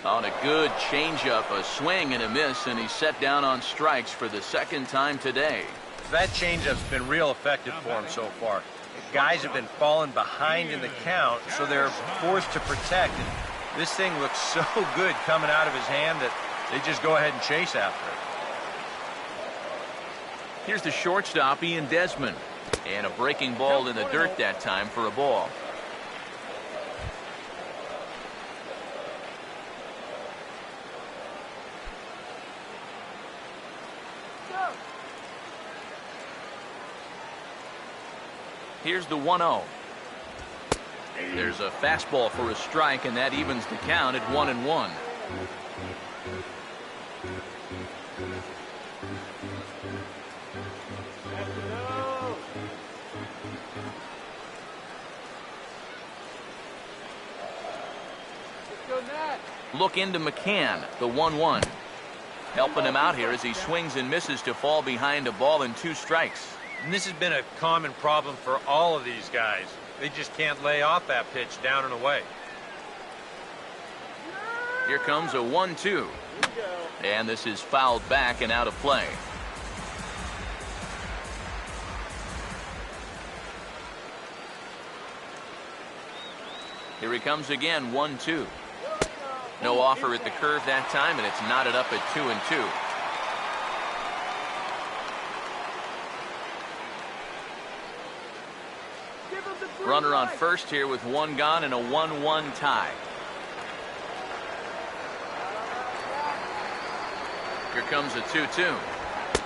On a good changeup, a swing and a miss, and he's set down on strikes for the second time today. That changeup's been real effective for him so far. The guys have been falling behind in the count, so they're forced to protect. And this thing looks so good coming out of his hand that they just go ahead and chase after it. Here's the shortstop, Ian Desmond. And a breaking ball in the dirt that time for a ball. Here's the 1-0. There's a fastball for a strike, and that evens the count at 1-1. Look into McCann, the 1-1. Helping him out here as he swings and misses to fall behind a ball and 2 strikes. And this has been a common problem for all of these guys. They just can't lay off that pitch down and away. Here comes a 1-2. And this is fouled back and out of play. Here he comes again, 1-2. No offer at the curve that time, and it's knotted up at 2-2. Runner on first here with 1 gone and a 1-1 tie. Here comes a 2-2.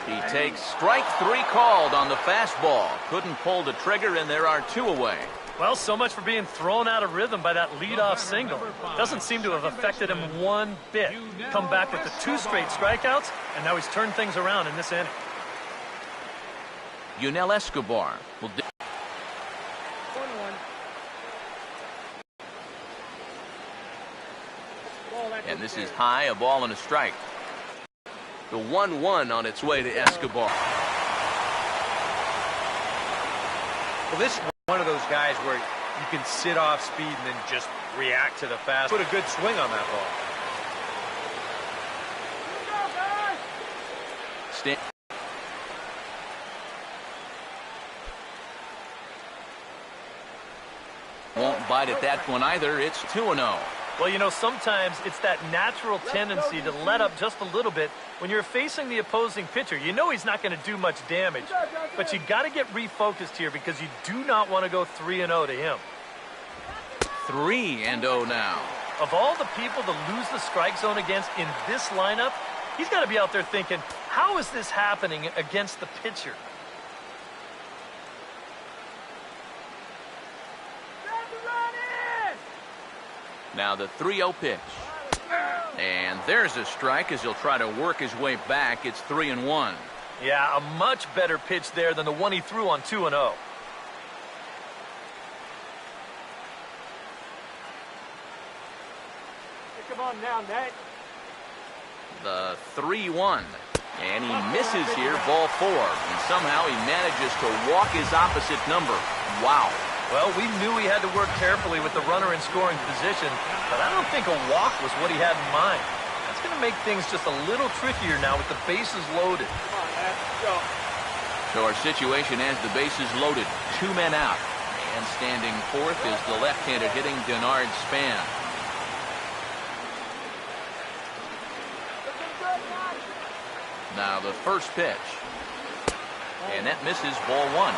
He takes strike 3 called on the fastball. Couldn't pull the trigger, and there are 2 away. Well, so much for being thrown out of rhythm by that leadoff single. Doesn't seem to have affected him one bit. Come back with the 2 straight strikeouts, and now he's turned things around in this inning. Yunel Escobar will and this is high, a ball and a strike. The 1-1 on its way to Escobar. Well, this is one of those guys where you can sit off speed and then just react to the fast. Put a good swing on that ball. Won't bite at that one either. It's 2-0. Well, you know, sometimes it's that natural tendency to let up just a little bit when you're facing the opposing pitcher. You know he's not going to do much damage, but you got to get refocused here because you do not want to go 3-0 to him. 3-0 now. Of all the people to lose the strike zone against in this lineup, he's got to be out there thinking, how is this happening against the pitcher? Now the 3-0 pitch. And there's a strike as he'll try to work his way back. It's 3-1. Yeah, a much better pitch there than the one he threw on 2-0. Come on now, Nate. The 3-1. And he misses here, ball 4. And somehow he manages to walk his opposite number. Wow. Well, we knew he had to work carefully with the runner in scoring position, but I don't think a walk was what he had in mind. That's going to make things just a little trickier now with the bases loaded. Come on, man. Let's go. So our situation has the bases loaded. 2 men out. And standing fourth is the left-handed hitting Denard Span. Now the first pitch. And that misses, ball 1.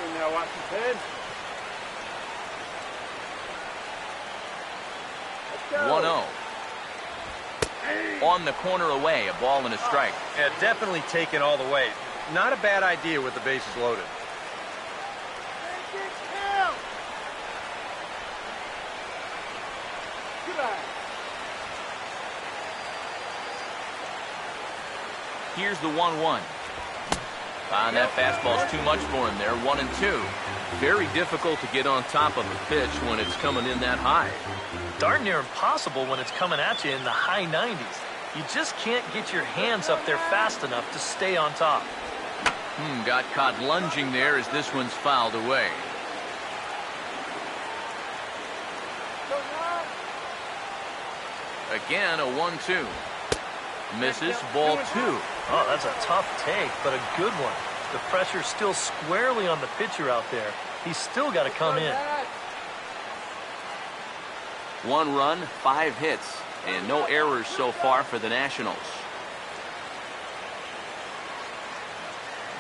in there, Washington. Let's go. 1-0. On the corner away, a ball and a strike. Yeah, definitely taken all the way. Not a bad idea with the bases loaded. Here's the 1-1. And that fastball's too much for him there. 1-2. Very difficult to get on top of a pitch when it's coming in that high. Darn near impossible when it's coming at you in the high 90s. You just can't get your hands up there fast enough to stay on top. Got caught lunging there as this one's fouled away. Again, a 1-2. Misses, ball 2. Oh, that's a tough take, but a good one. The pressure's still squarely on the pitcher out there. He's still got to come in. 1 run, 5 hits, and no errors so far for the Nationals.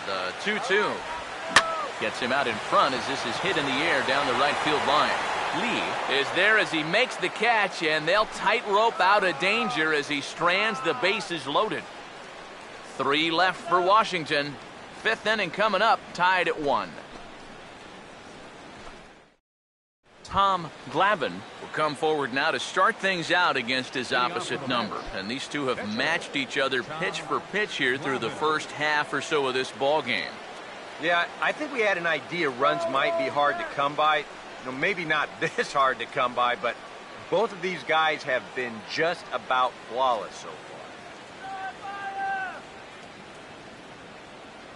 The 2-2 gets him out in front as this is hit in the air down the right field line. Lee is there as he makes the catch, and they'll tightrope out of danger as he strands the bases loaded. 3 left for Washington. 5th inning coming up, tied at 1. Tom Glavine will come forward now to start things out against his opposite number. And these two have matched each other pitch for pitch here through the first half or so of this ball game. Yeah, I think we had an idea runs might be hard to come by. You know, maybe not this hard to come by, but both of these guys have been just about flawless so far.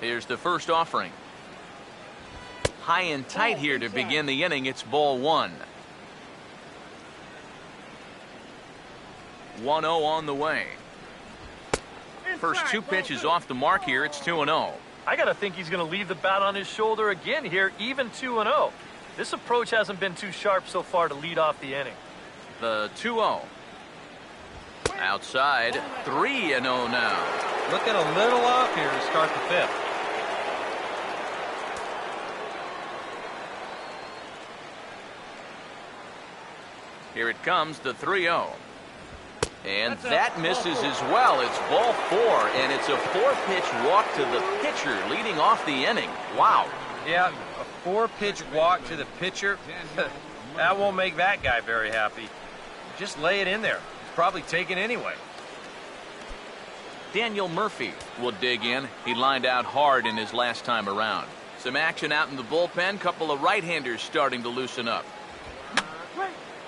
Here's the first offering. High and tight here to begin the inning. It's ball 1. 1-0 on the way. First 2 pitches off the mark here. It's 2-0. I got to think he's going to leave the bat on his shoulder again here, even 2-0. This approach hasn't been too sharp so far to lead off the inning. The 2-0. Outside, 3-0 now. Looking a little off here to start the 5th. Here it comes, the 3-0. And that misses as well. It's ball 4, and it's a 4-pitch walk to the pitcher leading off the inning. Wow. Yeah, a 4-pitch walk to the pitcher. That won't make that guy very happy. Just lay it in there. It's probably taken anyway. Daniel Murphy will dig in. He lined out hard in his last time around. Some action out in the bullpen. Couple of right-handers starting to loosen up.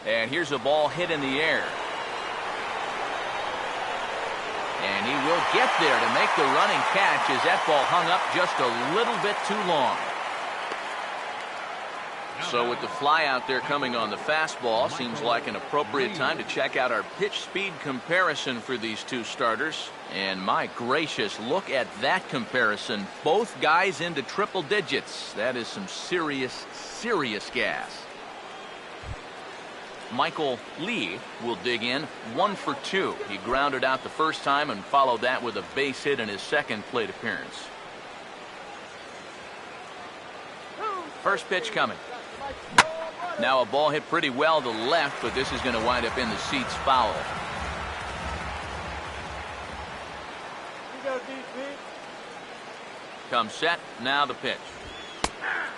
And here's a ball hit in the air. And he will get there to make the running catch as that ball hung up just a little bit too long. So with the fly out there coming on the fastball, seems like an appropriate time to check out our pitch speed comparison for these two starters. And my gracious, look at that comparison. Both guys into triple digits. That is some serious, serious gas. Michael Lee will dig in, 1 for 2. He grounded out the first time and followed that with a base hit in his second plate appearance. First pitch coming. Now a ball hit pretty well to left, but this is going to wind up in the seats foul. Comes set, now the pitch.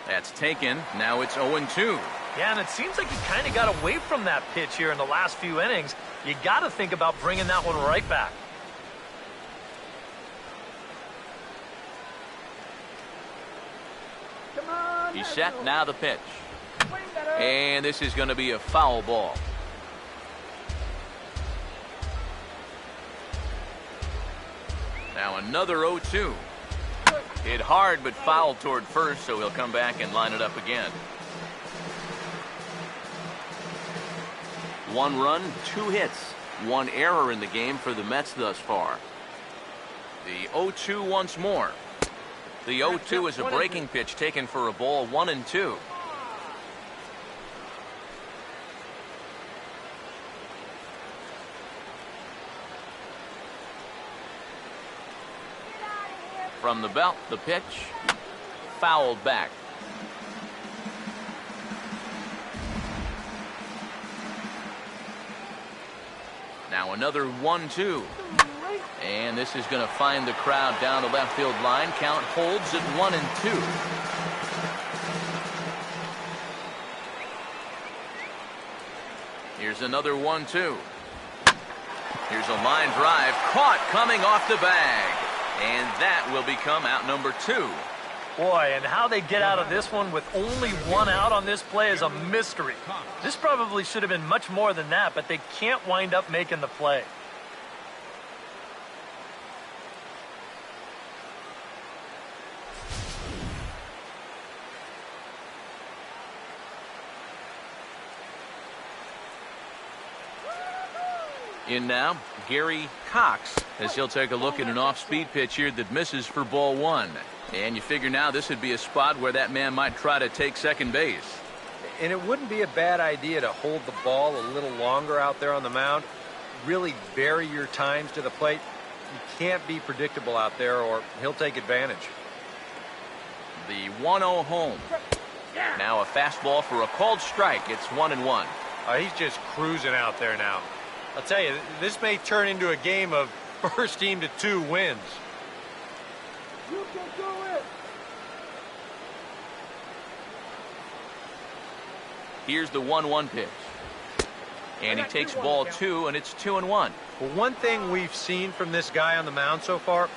That's taken, now it's 0-2. Yeah, and it seems like he kind of got away from that pitch here in the last few innings. You got to think about bringing that one right back. He's set, now the pitch. And this is going to be a foul ball. Now another 0-2. Hit hard but fouled toward first, so he'll come back and line it up again. 1 run, 2 hits, 1 error in the game for the Mets thus far. The 0-2 once more. The 0-2 is a breaking pitch taken for a ball, 1-2. From the belt, the pitch, fouled back. Now another 1-2. And this is going to find the crowd down the left field line. Count holds at 1-2. Here's another 1-2. Here's a line drive caught coming off the bag. And that will become out number 2. Boy, and how they get out of this one with only one out on this play is a mystery. This probably should have been much more than that, but they can't wind up making the play. In now, Gary Cox, as he'll take a look at an off-speed pitch here that misses for ball 1. And you figure now this would be a spot where that man might try to take second base. And it wouldn't be a bad idea to hold the ball a little longer out there on the mound. Really vary your times to the plate. You can't be predictable out there or he'll take advantage. The 1-0 home. Now a fastball for a called strike. It's 1-1. He's just cruising out there now. I'll tell you, this may turn into a game of first team to 2 wins. You can do it. Here's the 1-1 pitch. And he takes ball 2, and it's 2-1. Well, one thing we've seen from this guy on the mound so far,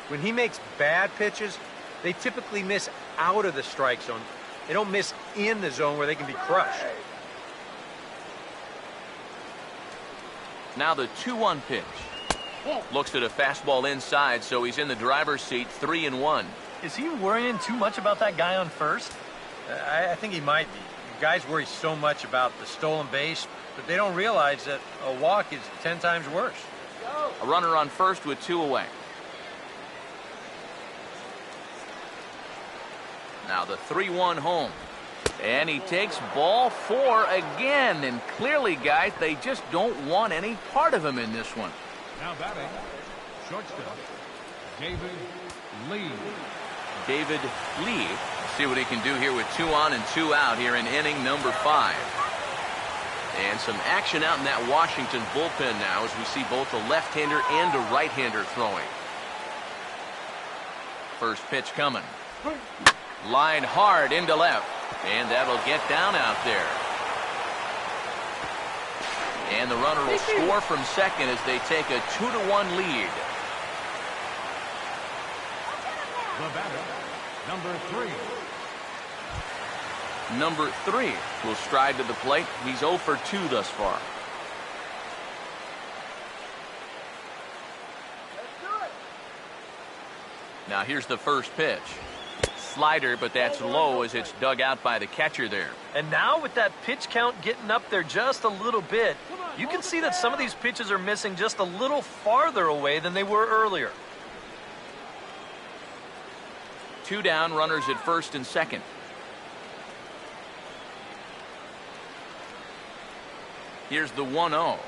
when he makes bad pitches, they typically miss out of the strike zone. They don't miss in the zone where they can be crushed. Now the 2-1 pitch. Looks at a fastball inside, so he's in the driver's seat, 3-1. Is he worrying too much about that guy on first? I think he might be. Guys worry so much about the stolen base, but they don't realize that a walk is 10 times worse. A runner on first with 2 away. Now the 3-1 home. And he takes ball 4 again. And clearly, guys, they just don't want any part of him in this one. Now batting, shortstop, David Lee. David Lee. See what he can do here with 2 on and 2 out here in inning number 5. And some action out in that Washington bullpen now as we see both a left-hander and a right-hander throwing. First pitch coming. Line hard into left. And that'll get down out there. And the runner will score from second as they take a 2-1 lead. The batter, number 3. Number 3 will stride to the plate. He's 0 for 2 thus far. Now here's the first pitch. Slider, but that's low as it's dug out by the catcher there. And now with that pitch count getting up there just a little bit, you can see that some of these pitches are missing just a little farther away than they were earlier. 2 down, runners at first and second. Here's the 1-0.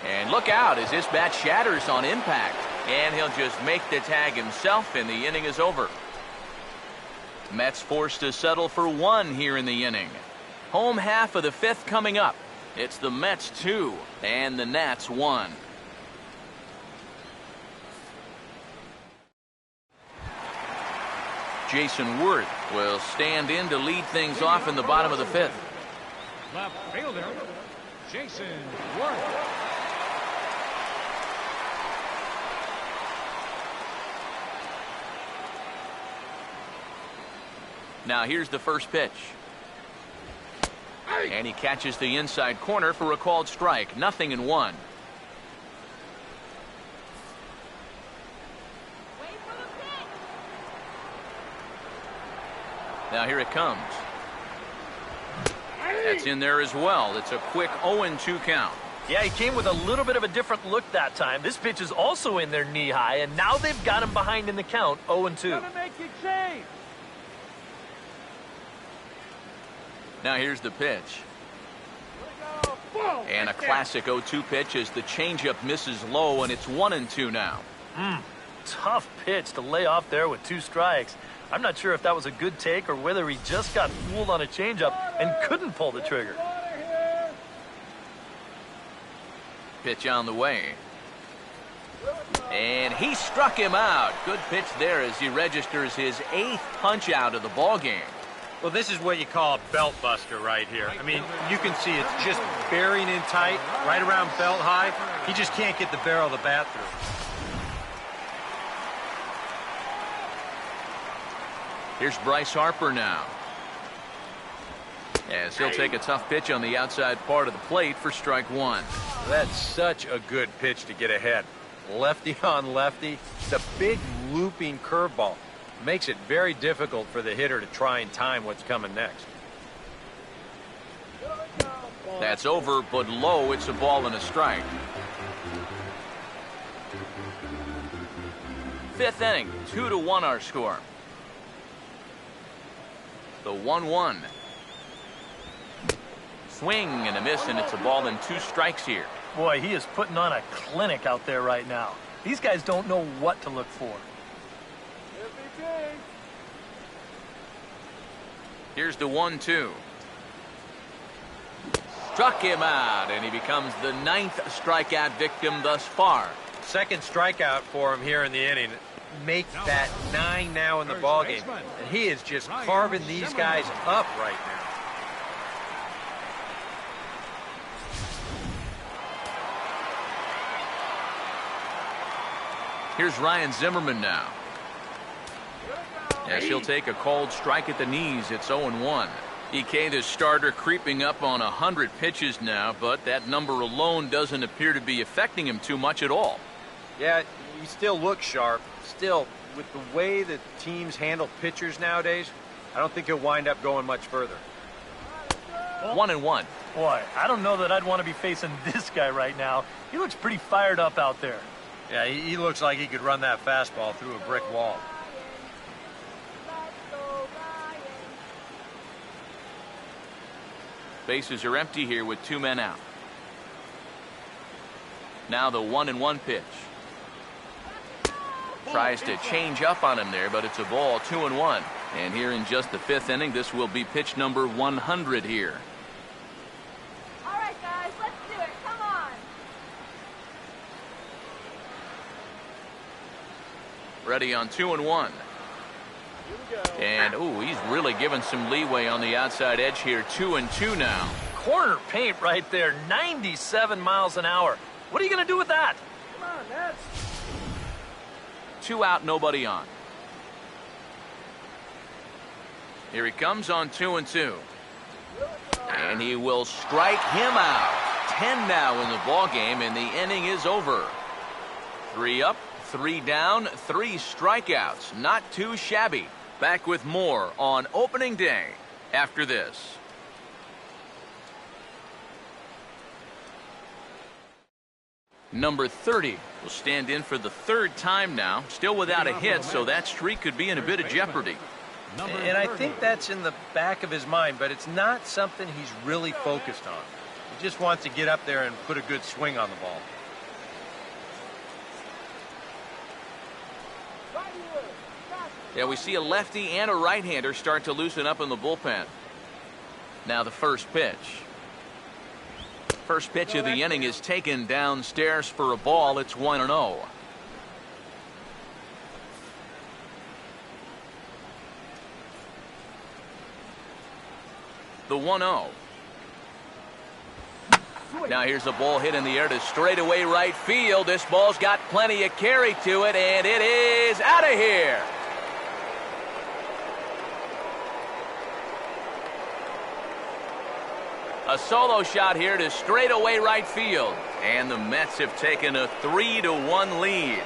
And look out as this bat shatters on impact. And he'll just make the tag himself, and the inning is over. Mets forced to settle for 1 here in the inning. Home half of the 5th coming up. It's the Mets 2 and the Nats 1. Jason Worth will stand in to lead things off in the bottom of the 5th. Left fielder, Jason Worth. Now here's the first pitch. And he catches the inside corner for a called strike. 0-1. Now here it comes. That's in there as well. It's a quick 0-2 count. Yeah, he came with a little bit of a different look that time. This pitch is also in there knee high, and now they've got him behind in the count, 0-2. Gonna make you change. Now here's the pitch. And a classic 0-2 pitch as the changeup misses low, and it's 1-2 now. Tough pitch to lay off there with 2 strikes. I'm not sure if that was a good take or whether he just got fooled on a changeup and couldn't pull the trigger. Pitch on the way. And he struck him out. Good pitch there as he registers his 8th punch out of the ball game. Well, this is what you call a belt buster right here. I mean, you can see it's just burying in tight, right around belt high. He just can't get the barrel of the bat through. Here's Bryce Harper now. As he'll take a tough pitch on the outside part of the plate for strike one. That's such a good pitch to get ahead. Lefty on lefty. It's a big looping curveball. Makes it very difficult for the hitter to try and time what's coming next. That's over, but low. It's a ball and a strike. 5th inning, 2-1 our score. The 1-1. Swing and a miss, and it's a ball and 2 strikes here. Boy, he is putting on a clinic out there right now. These guys don't know what to look for. Here's the 1-2. Struck him out, and he becomes the 9th strikeout victim thus far. Second strikeout for him here in the inning. Make that 9 now in the ballgame. And he is just carving these guys up right now. Here's Ryan Zimmerman now. As he'll take a cold strike at the knees. It's 0-1. EK, the starter, creeping up on 100 pitches now, but that number alone doesn't appear to be affecting him too much at all. Yeah, he still looks sharp. Still, with the way that teams handle pitchers nowadays, I don't think he'll wind up going much further. 1-1. Boy, I don't know that I'd want to be facing this guy right now. He looks pretty fired up out there. Yeah, he looks like he could run that fastball through a brick wall. Bases are empty here with 2 men out. Now the 1-1 pitch. Tries to change up on him there, but it's a ball. 2-1. And here in just the 5th inning, this will be pitch number 100 here. All right, guys, let's do it. Come on. Ready on 2-1. And, ooh, he's really given some leeway on the outside edge here. 2-2 now. Corner paint right there, 97 miles an hour. What are you going to do with that? Come on, Nats. 2 out, nobody on. Here he comes on 2-2. And he will strike him out. 10 now in the ball game, and the inning is over. 3 up, 3 down, 3 strikeouts. Not too shabby. Back with more on opening day after this. Number 30 will stand in for the 3rd time now. Still without a hit, so that streak could be in a bit of jeopardy. And I think that's in the back of his mind, but it's not something he's really focused on. He just wants to get up there and put a good swing on the ball. Yeah, we see a lefty and a right-hander start to loosen up in the bullpen. Now the first pitch. First pitch of the inning is taken downstairs for a ball. It's 1-0. The 1-0. Now here's a ball hit in the air to straightaway right field. This ball's got plenty of carry to it, and it is out of here. A solo shot here to straightaway right field. And the Mets have taken a 3-1 lead.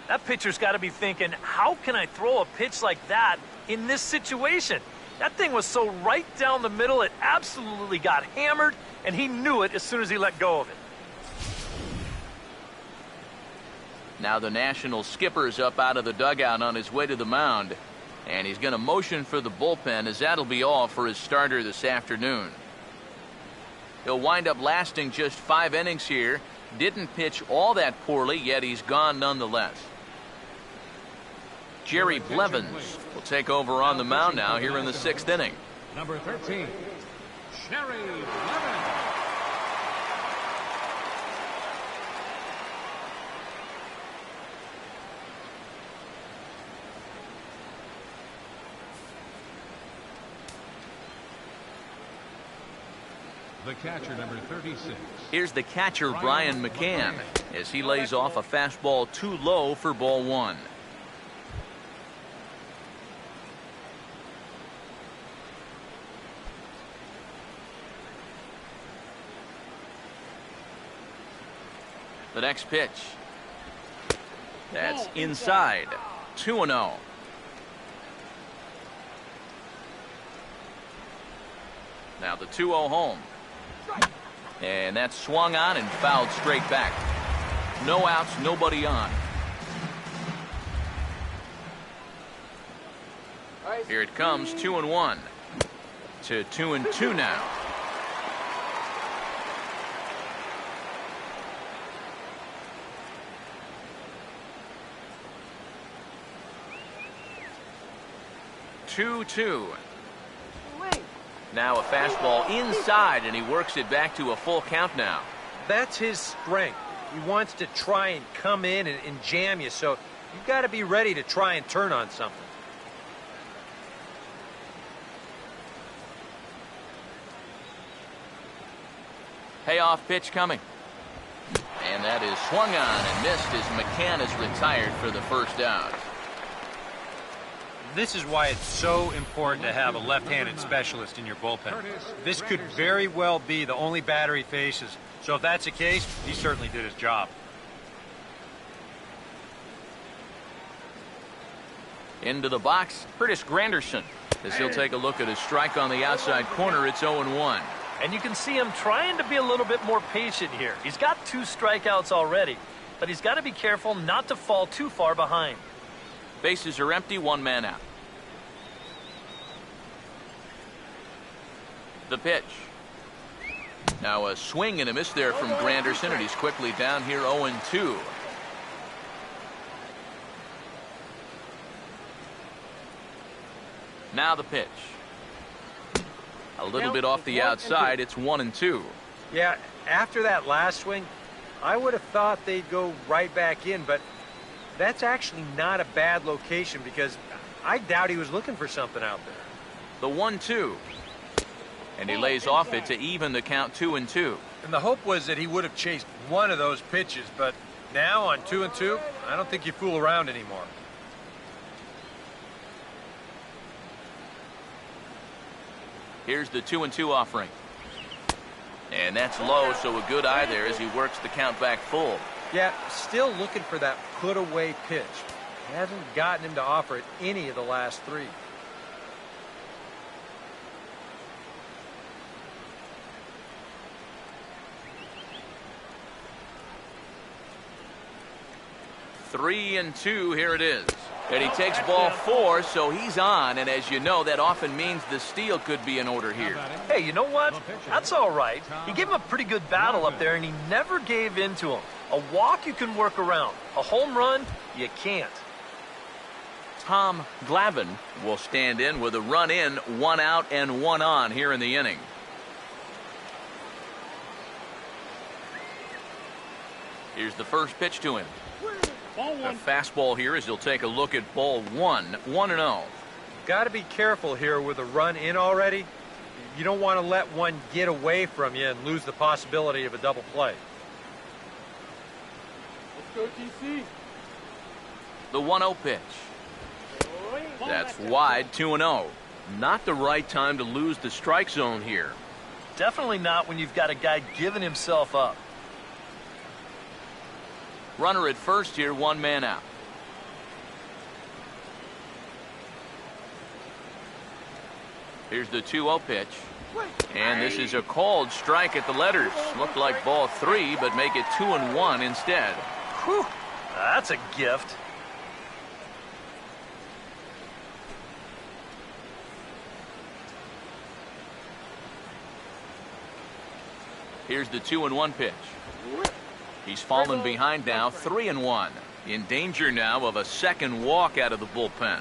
That pitcher's got to be thinking, how can I throw a pitch like that in this situation? That thing was so right down the middle, it absolutely got hammered, and he knew it as soon as he let go of it. Now the National skipper's up out of the dugout on his way to the mound. And he's going to motion for the bullpen, as that'll be all for his starter this afternoon. He'll wind up lasting just 5 innings here. Didn't pitch all that poorly, yet he's gone nonetheless. Jerry Blevins will take over on the mound now here in the 6th inning. Number 13, Jerry Blevins. The catcher, number 36. Here's the catcher, Brian McCann, as he lays off a fastball too low for ball 1. The next pitch. That's inside. 2-0. Now the 2-0 home. And that's swung on and fouled straight back. No outs, nobody on. Here it comes, 2-1 to 2-2 now. Two. Now a fastball inside, and he works it back to a full count now. That's his strength. He wants to try and come in and jam you, so you've got to be ready to try and turn on something. Payoff pitch coming. And that is swung on and missed as McCann is retired for the first out. This is why it's so important to have a left-handed specialist in your bullpen. This could very well be the only batter he faces. So if that's the case, he certainly did his job. Into the box, Curtis Granderson, as he'll take a look at his strike on the outside corner. It's 0-1. And you can see him trying to be a little bit more patient here. He's got 2 strikeouts already, but he's got to be careful not to fall too far behind. Bases are empty, 1 man out. The pitch. Now a swing and a miss there from Granderson, and he's quickly down here 0-2. Now the pitch. A little bit off the outside. It's 1-2. Yeah, after that last swing, I would have thought they'd go right back in, but that's actually not a bad location because I doubt he was looking for something out there. The 1-2. And he lays off it to even the count 2-2. And the hope was that he would have chased one of those pitches, but now on 2-2, I don't think you fool around anymore. Here's the 2-2 offering. And that's low, so a good eye there as he works the count back full. Yeah, still looking for that put-away pitch. Hasn't gotten him to offer it any of the last 3. Three and 2, here it is. And he takes ball 4, so he's on. And as you know, that often means the steal could be in order here. Hey, you know what? That's all right. He gave him a pretty good battle up there, and he never gave in to him. A walk you can work around. A home run, you can't. Tom Glavine will stand in with a run in, 1 out and 1 on here in the inning. Here's the first pitch to him. A fastball here as he'll take a look at ball 1, 1-0. Got to be careful here with a run in already. You don't want to let one get away from you and lose the possibility of a double play. Let's go, TC. The 1-0 pitch. That's wide, 2-0. Not the right time to lose the strike zone here. Definitely not when you've got a guy giving himself up. Runner at first here, 1 man out. Here's the 2-0 pitch. And this is a called strike at the letters. Looked like ball 3, but make it 2-1 instead. Whew, that's a gift. Here's the 2-1 pitch. He's fallen behind now, 3-1. In danger now of a second walk out of the bullpen.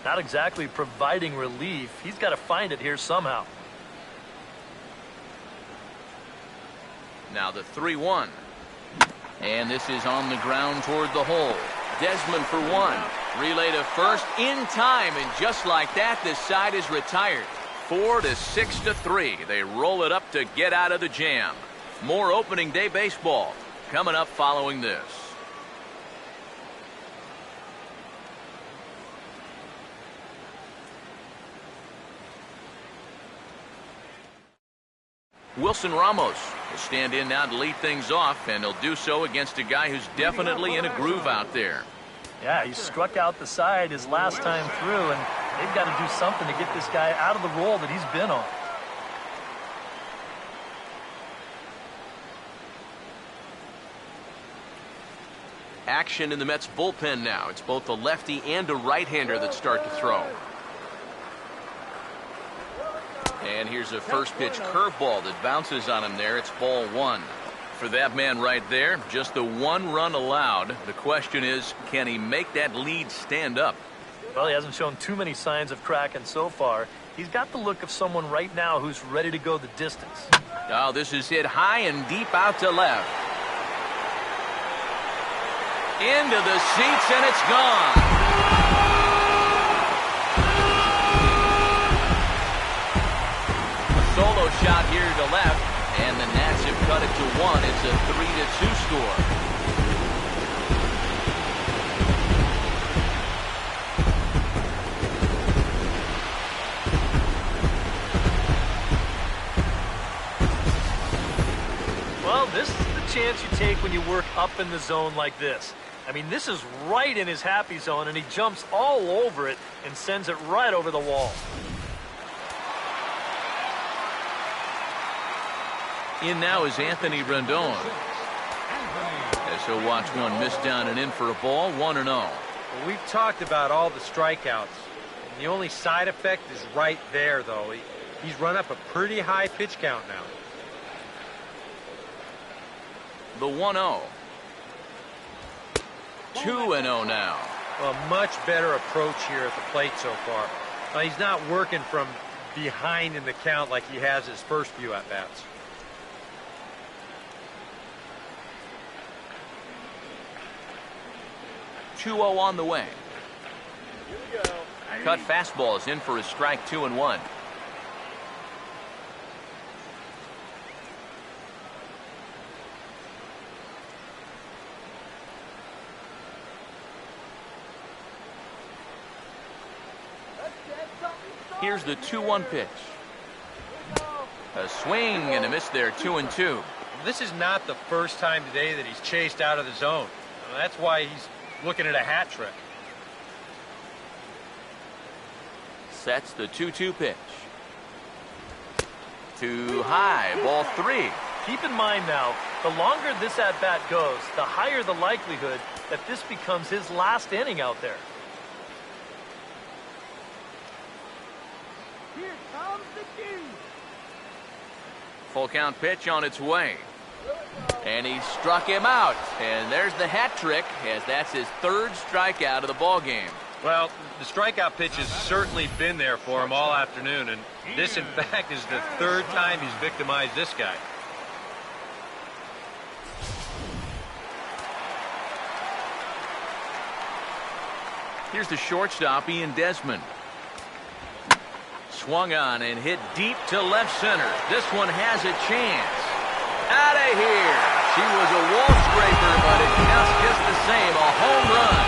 Not exactly providing relief. He's got to find it here somehow. Now the 3-1. And this is on the ground toward the hole. Desmond for one. Relay to first in time, and just like that, this side is retired. 4-6-3. They roll it up to get out of the jam. More opening day baseball coming up following this. Wilson Ramos will stand in now to lead things off, and he'll do so against a guy who's definitely in a groove out there. Yeah, he struck out the side his last time through, and they've got to do something to get this guy out of the role that he's been on. Action in the Mets bullpen now. It's both a lefty and a right-hander that start to throw. And here's a first pitch curveball that bounces on him there. It's ball one. For that man right there, just the one run allowed. The question is, can he make that lead stand up? Well, he hasn't shown too many signs of cracking so far. He's got the look of someone right now who's ready to go the distance. Oh, this is hit high and deep out to left. Into the seats, and it's gone. Solo shot here to left, and the Nats have cut it to one. It's a 3-2 score. Well, this is the chance you take when you work up in the zone like this. I mean, this is right in his happy zone, and he jumps all over it and sends it right over the wall. In now is Anthony Rendon. As he'll watch one miss down and in for a ball, 1-0. Well, we've talked about all the strikeouts. And the only side effect is right there, though. He's run up a pretty high pitch count now. The 1-0. 2-0 now. Well, much better approach here at the plate so far. He's not working from behind in the count like he has his first few at-bats. On the way. Cut fastball is in for a strike, 2-1. Here's the 2-1 pitch. A swing and a miss there, 2-2. This is not the first time today that he's chased out of the zone. That's why he's looking at a hat trick. Sets the 2-2 pitch. Too high, ball 3. Keep in mind now, the longer this at-bat goes, the higher the likelihood that this becomes his last inning out there. Here comes the key. Full count pitch on its way. And he struck him out. And there's the hat trick, as that's his third strikeout of the ball game. Well, the strikeout pitch has certainly been there for him all afternoon, and this, in fact, is the third time he's victimized this guy. Here's the shortstop, Ian Desmond. Swung on and hit deep to left center. This one has a chance. Out of here. She was a wall scraper, but it counts just the same. A home run.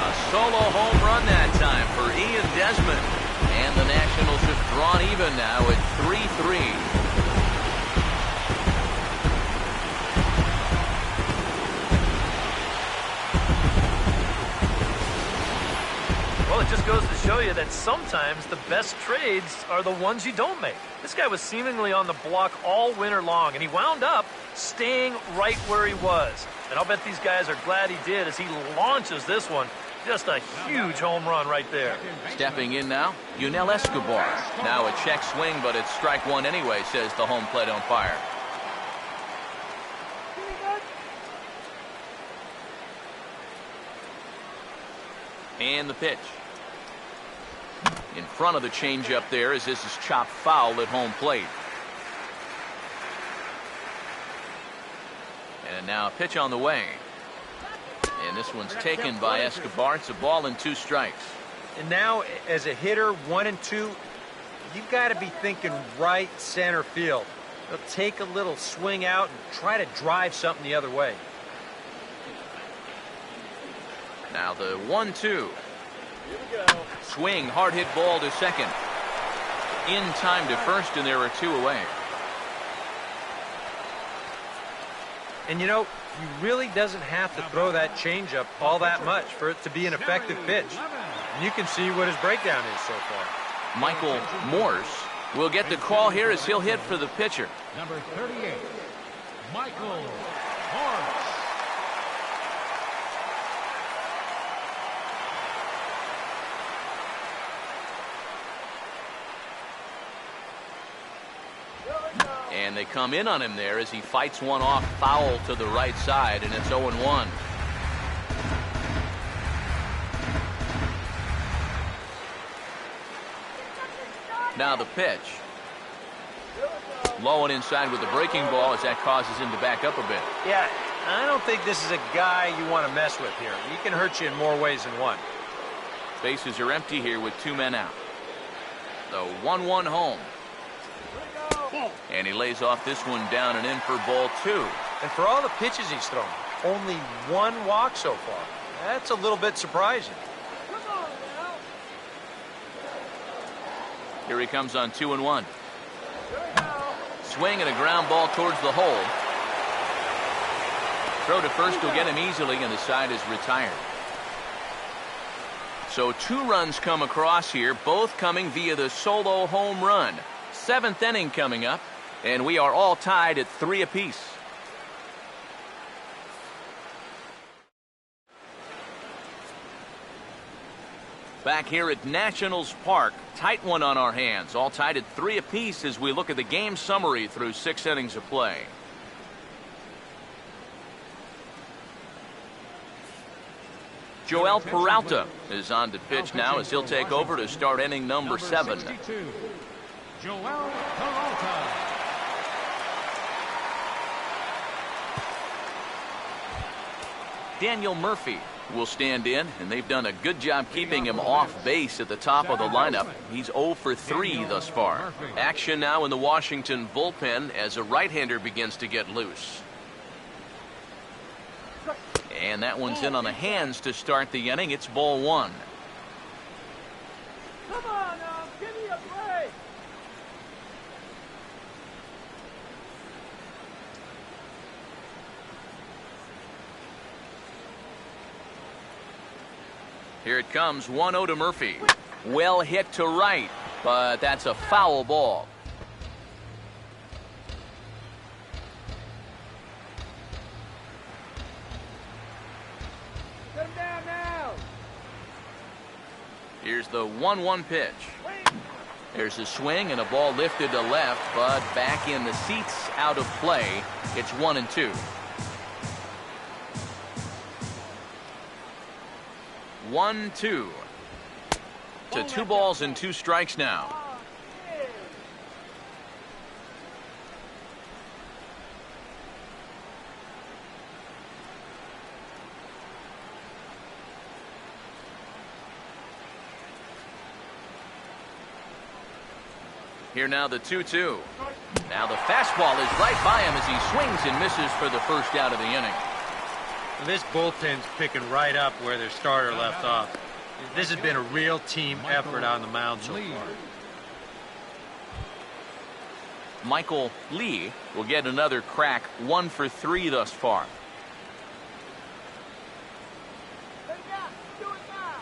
A solo home run that time for Ian Desmond. And the Nationals have drawn even now at 3-3. Well, it just goes to show you that sometimes the best trades are the ones you don't make. This guy was seemingly on the block all winter long, and he wound up staying right where he was. And I'll bet these guys are glad he did as he launches this one Just a huge home run right there. Stepping in now, Yunel Escobar. Now a check swing, but it's strike one anyway, says the home plate umpire. And the pitch. In front of the changeup there as this is chopped foul at home plate. And now a pitch on the way. And this one's taken by Escobar. It's a ball and 2 strikes. And now, as a hitter, 1 and 2, you've got to be thinking right center field. They'll take a little swing out and try to drive something the other way. Now the 1-2. Swing, hard hit ball to second. In time to first, and there are 2 away. And you know, he really doesn't have to throw that changeup all that much for it to be an effective pitch. And you can see what his breakdown is so far. Michael Morse will get the call here as he'll hit for the pitcher. Number 38, Michael Morse. And they come in on him there as he fights one off foul to the right side, and it's 0-1. Now the pitch. Low and inside with the breaking ball as that causes him to back up a bit. Yeah, I don't think this is a guy you want to mess with here. He can hurt you in more ways than one. Bases are empty here with 2 men out. The 1-1 home. And he lays off this one down and in for ball 2. And for all the pitches he's thrown, only 1 walk so far. That's a little bit surprising. Here he comes on 2-1. Swing and a ground ball towards the hole. Throw to first will get him easily, and the side is retired. So 2 runs come across here, both coming via the solo home run. 7th inning coming up, and we are all tied at 3 apiece. Back here at Nationals Park, tight one on our hands, all tied at 3 apiece as we look at the game summary through 6 innings of play. Joel Peralta is on to pitch now as he'll take over to start inning number 7. 62, Joel Peralta. Daniel Murphy will stand in, and they've done a good job keeping him off base at the top of the lineup. He's 0 for 3 thus far. Action now in the Washington bullpen as a right-hander begins to get loose. And that one's in on the hands to start the inning. It's ball 1. Come on now, give me a break. Here it comes, 1-0 to Murphy. Well hit to right, but that's a foul ball. Get him down now. Here's the 1-1 pitch. There's a swing and a ball lifted to left, but back in the seats, out of play. It's 1-2. 1-2 to 2 balls and 2 strikes now. Here now the 2-2. Now the fastball is right by him as he swings and misses for the first out of the inning. This bullpen's picking right up where their starter left off. This has been a real team effort on the mound so far. Michael Lee will get another crack, 1 for 3 thus far. Do it now.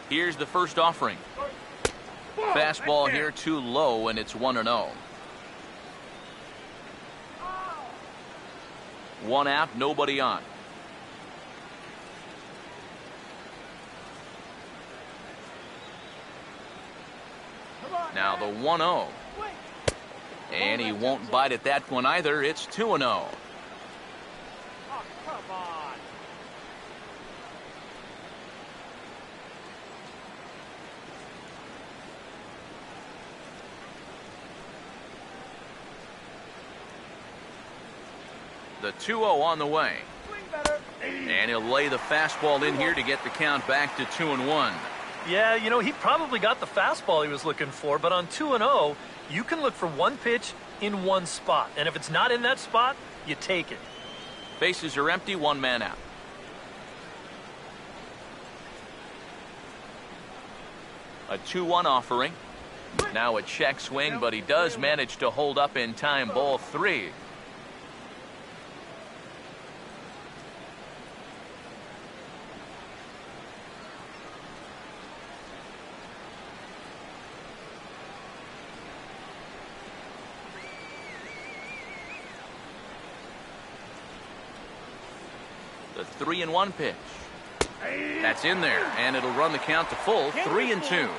Here's the first offering. Fastball here too low, and it's 1-0. One out, nobody on. Now the 1-0. And he won't bite at that one either. It's 2-0. Oh, come on. The 2-0 on the way. Swing better. And he'll lay the fastball in here to get the count back to 2-1. Yeah, you know, he probably got the fastball he was looking for, but on 2-0, you can look for one pitch in one spot. And if it's not in that spot, you take it. Bases are empty, one man out. A 2-1 offering. Now a check swing, but he does manage to hold up in time, ball 3. The 3-1 pitch. That's in there, and it'll run the count to full, 3-2. 3-2.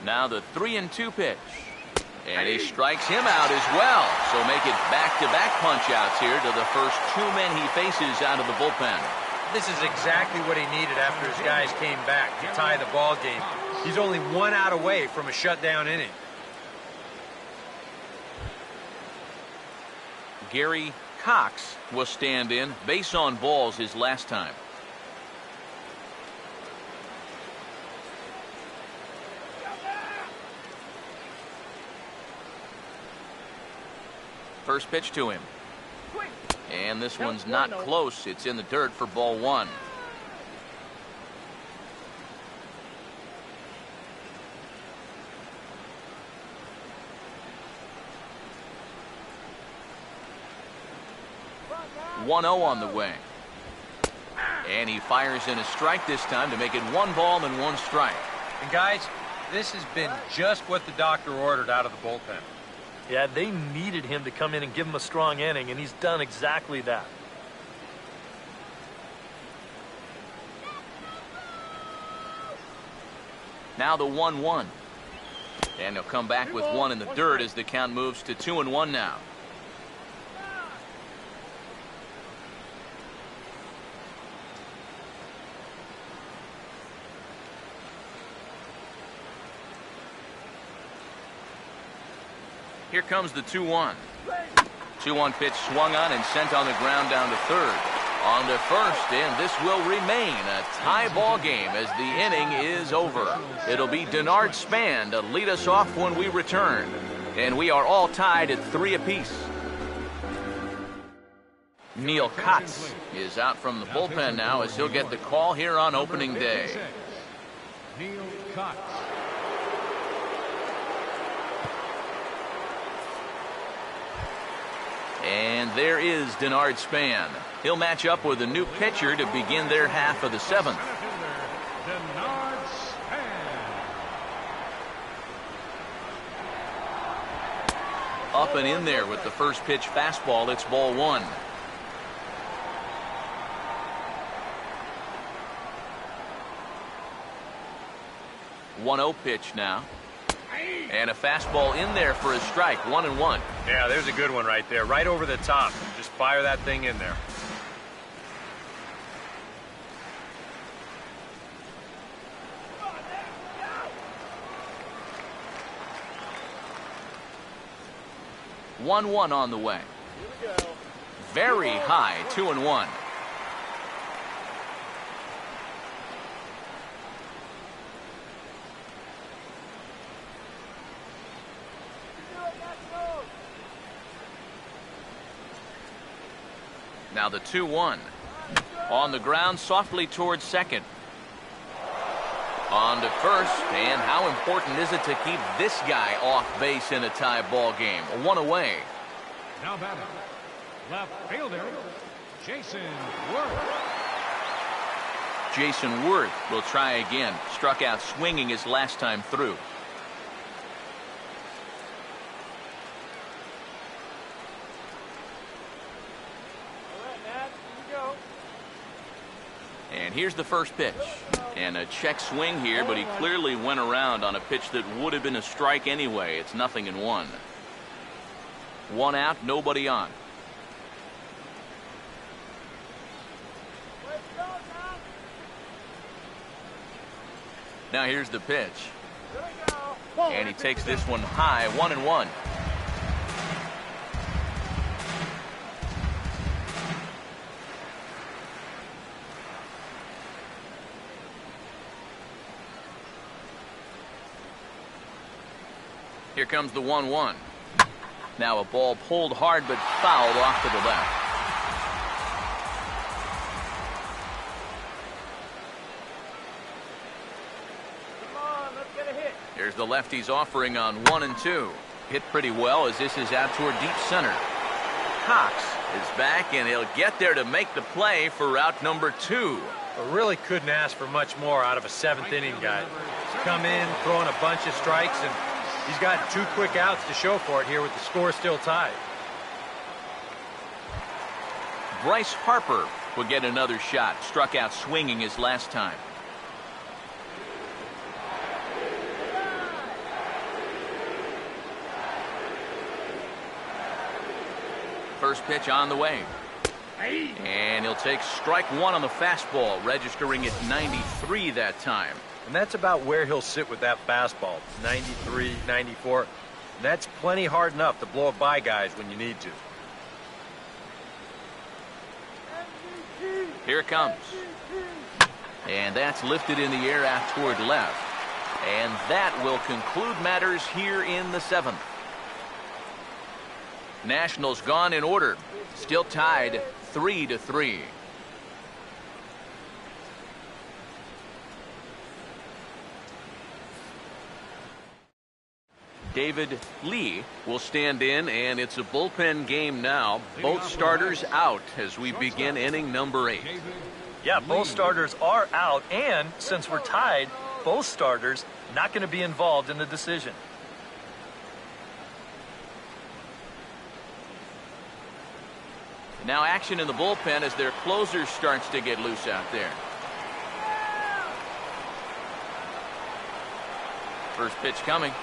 Now the 3-2 pitch. And he strikes him out as well. So make it back-to-back punch-outs here to the first 2 men he faces out of the bullpen. This is exactly what he needed after his guys came back to tie the ball game. He's only 1 out away from a shutdown inning. Gary Cox will stand in. Base on balls his last time. First pitch to him. And this one's not close. It's in the dirt for ball 1. One 0 on the way. And he fires in a strike this time to make it 1 ball and 1 strike. And guys, this has been just what the doctor ordered out of the bullpen. Yeah, they needed him to come in and give him a strong inning, and he's done exactly that. Now the 1-1. And he'll come back with 1 in the dirt as the count moves to 2-1 now. Here comes the 2-1. 2-1 pitch swung on and sent on the ground down to third. On to first, and this will remain a tie ball game as the inning is over. It'll be Denard Span to lead us off when we return. And we are all tied at 3 apiece. Neil Kotz is out from the bullpen now as he'll get the call here on opening day. Neil Kotz. And there is Denard Span. He'll match up with a new pitcher to begin their half of the 7th. Denard Span. Up and in there with the first pitch fastball. It's ball 1. One 0 pitch now. And a fastball in there for a strike. 1-1. Yeah, there's a good one right there. Right over the top. Just fire that thing in there. One 1 on the way. Very high. 2-1. Now the 2-1. On the ground softly towards second. On to first, and how important is it to keep this guy off base in a tie ball game? 1 away. Now batting, Left fielder, Jason Worth. Jason Worth will try again. Struck out swinging his last time through. And here's the first pitch. And a check swing here, but he clearly went around on a pitch that would have been a strike anyway. It's 0-1. One out, nobody on. Now here's the pitch. And he takes this one high, 1-1. Here comes the 1-1. Now a ball pulled hard but fouled off to the left. Come on, let's get a hit. Here's the lefty's offering on 1 and 2. Hit pretty well as this is out toward deep center. Cox is back and he'll get there to make the play for out number 2. I really couldn't ask for much more out of a 7th inning guy. Come in, throwing a bunch of strikes, and he's got 2 quick outs to show for it here with the score still tied. Bryce Harper will get another shot. Struck out swinging his last time. First pitch on the way. And he'll take strike 1 on the fastball, registering at 93 that time. And that's about where he'll sit with that fastball, 93, 94. And that's plenty hard enough to blow it by guys when you need to. Here it comes. And that's lifted in the air out toward left. And that will conclude matters here in the 7th. Nationals gone in order. Still tied 3-3. David Lee will stand in, and it's a bullpen game now. Both starters out as we begin inning number 8. Yeah, both starters are out, and since we're tied, both starters not going to be involved in the decision. Now action in the bullpen as their closer starts to get loose out there. First pitch coming.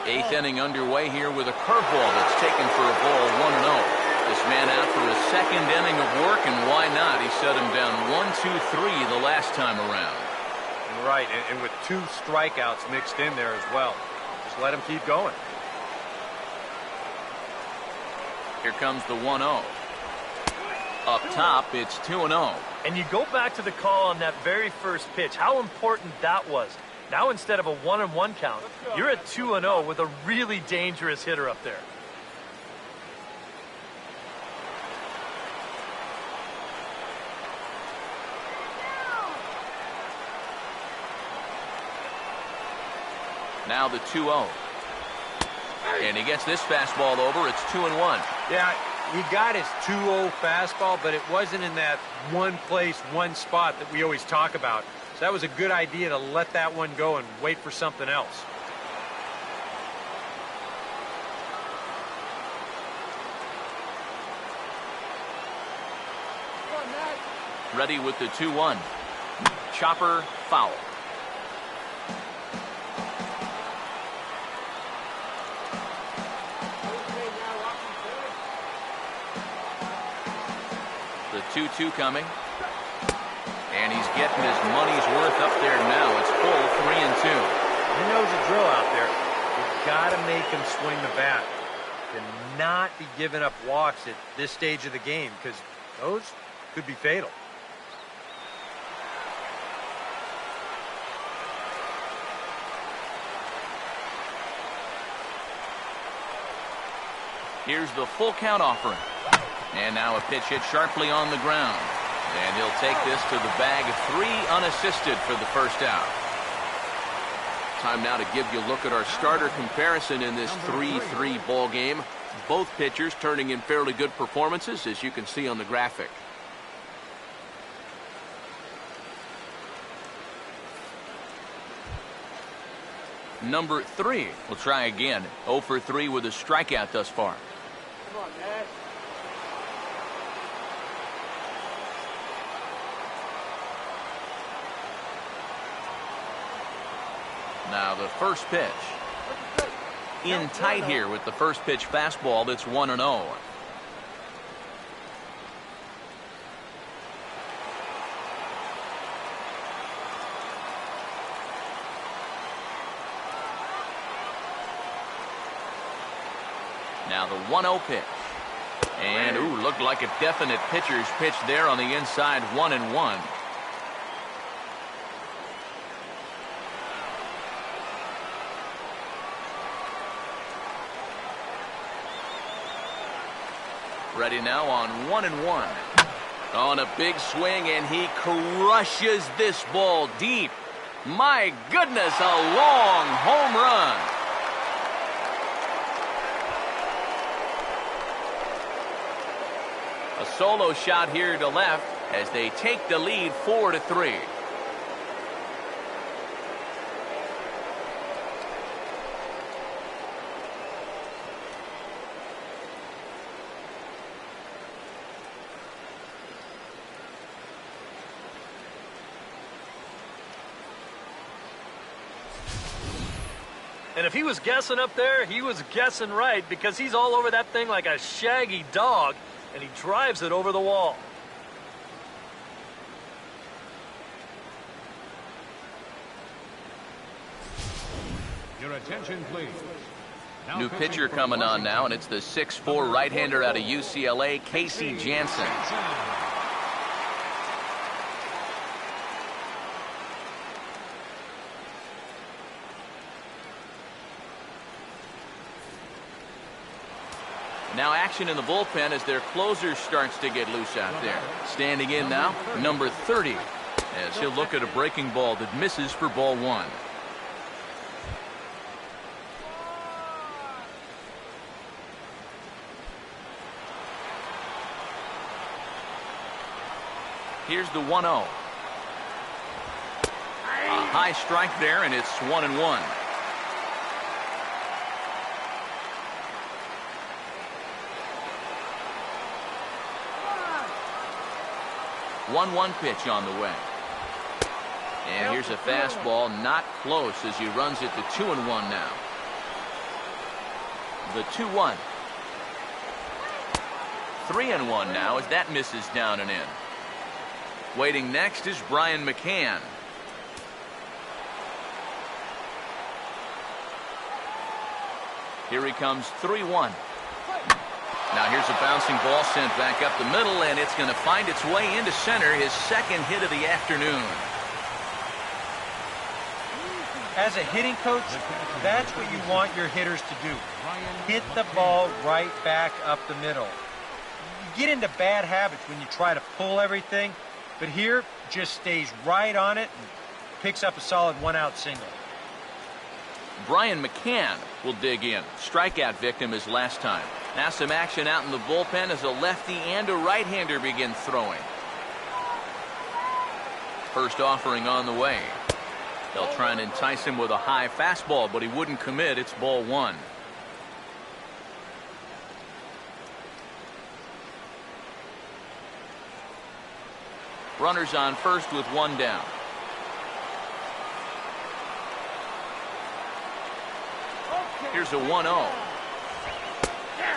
8th inning underway here with a curveball that's taken for a ball, 1-0. This man out for a 2nd inning of work, and why not? He set him down 1-2-3 the last time around. Right, and with 2 strikeouts mixed in there as well. Just let him keep going. Here comes the 1-0. Up top, it's 2-0. And you go back to the call on that very first pitch, how important that was. Now instead of a 1-1 count, you're at 2-0 with a really dangerous hitter up there. Now the 2-0. And he gets this fastball over. It's 2-1. Yeah, he got his 2-0 fastball, but it wasn't in that one place, one spot that we always talk about. So that was a good idea to let that one go and wait for something else. Ready with the 2-1. Chopper foul. The 2-2 coming. And he's getting his money's worth up there now. It's full 3-2. He knows the drill out there. You've got to make him swing the bat. Cannot be giving up walks at this stage of the game because those could be fatal. Here's the full count offering. And now a pitch hit sharply on the ground. And he'll take this to the bag. 3 unassisted for the first out. Time now to give you a look at our starter comparison in this 3-3 ball game. Both pitchers turning in fairly good performances, as you can see on the graphic. Number 3 will try again. 0 for 3 with a strikeout thus far. Come on, Nash. Now the first pitch. In tight here with the first pitch fastball that's 1-0. Now the 1-0 pitch. And, ooh, looked like a definite pitcher's pitch there on the inside, 1-1. Ready now on 1-1. On a big swing, and he crushes this ball deep. My goodness, a long home run. A solo shot here to left as they take the lead 4-3. And if he was guessing up there, he was guessing right, because he's all over that thing like a shaggy dog, and he drives it over the wall. Your attention, please. Now New pitching pitcher for coming on Washington, now, and it's the 6'4 right-hander out of UCLA, Casey Jansen. Now action in the bullpen as their closer starts to get loose out there. Standing in now, number 30, as he'll look at a breaking ball that misses for ball 1. Here's the 1-0. A high strike there, and it's 1-1. 1-1 pitch on the way. And here's a fastball, not close, as he runs it to 2-1 now. The 2-1. 3-1 now as that misses down and in. Waiting next is Brian McCann. Here he comes, 3-1. Now here's a bouncing ball sent back up the middle, and it's going to find its way into center, his second hit of the afternoon. As a hitting coach, that's what you want your hitters to do. Hit the ball right back up the middle. You get into bad habits when you try to pull everything, but here just stays right on it and picks up a solid one-out single. Brian McCann will dig in. Strikeout victim as last time. Now some action out in the bullpen as a lefty and a right-hander begin throwing. First offering on the way. They'll try and entice him with a high fastball, but he wouldn't commit. It's ball 1. Runners on first with 1 down. Here's a 1-0.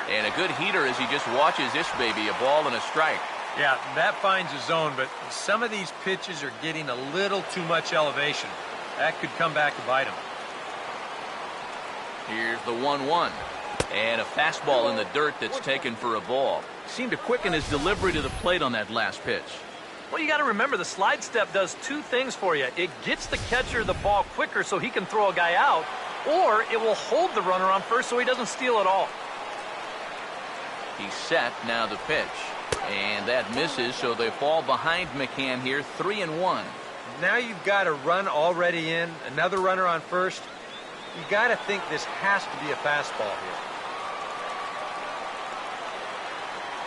And a good heater as he just watches this baby, a ball and a strike. Yeah, that finds a zone, but some of these pitches are getting a little too much elevation. That could come back to bite him. Here's the 1-1. And a fastball in the dirt that's taken for a ball. Seemed to quicken his delivery to the plate on that last pitch. Well, you got to remember, the slide step does 2 things for you. It gets the catcher the ball quicker so he can throw a guy out, or it will hold the runner on first so he doesn't steal at all. He's set, now the pitch. And that misses, so they fall behind McCann here, 3-1. Now you've got a run already in, another runner on first. You got to think this has to be a fastball here.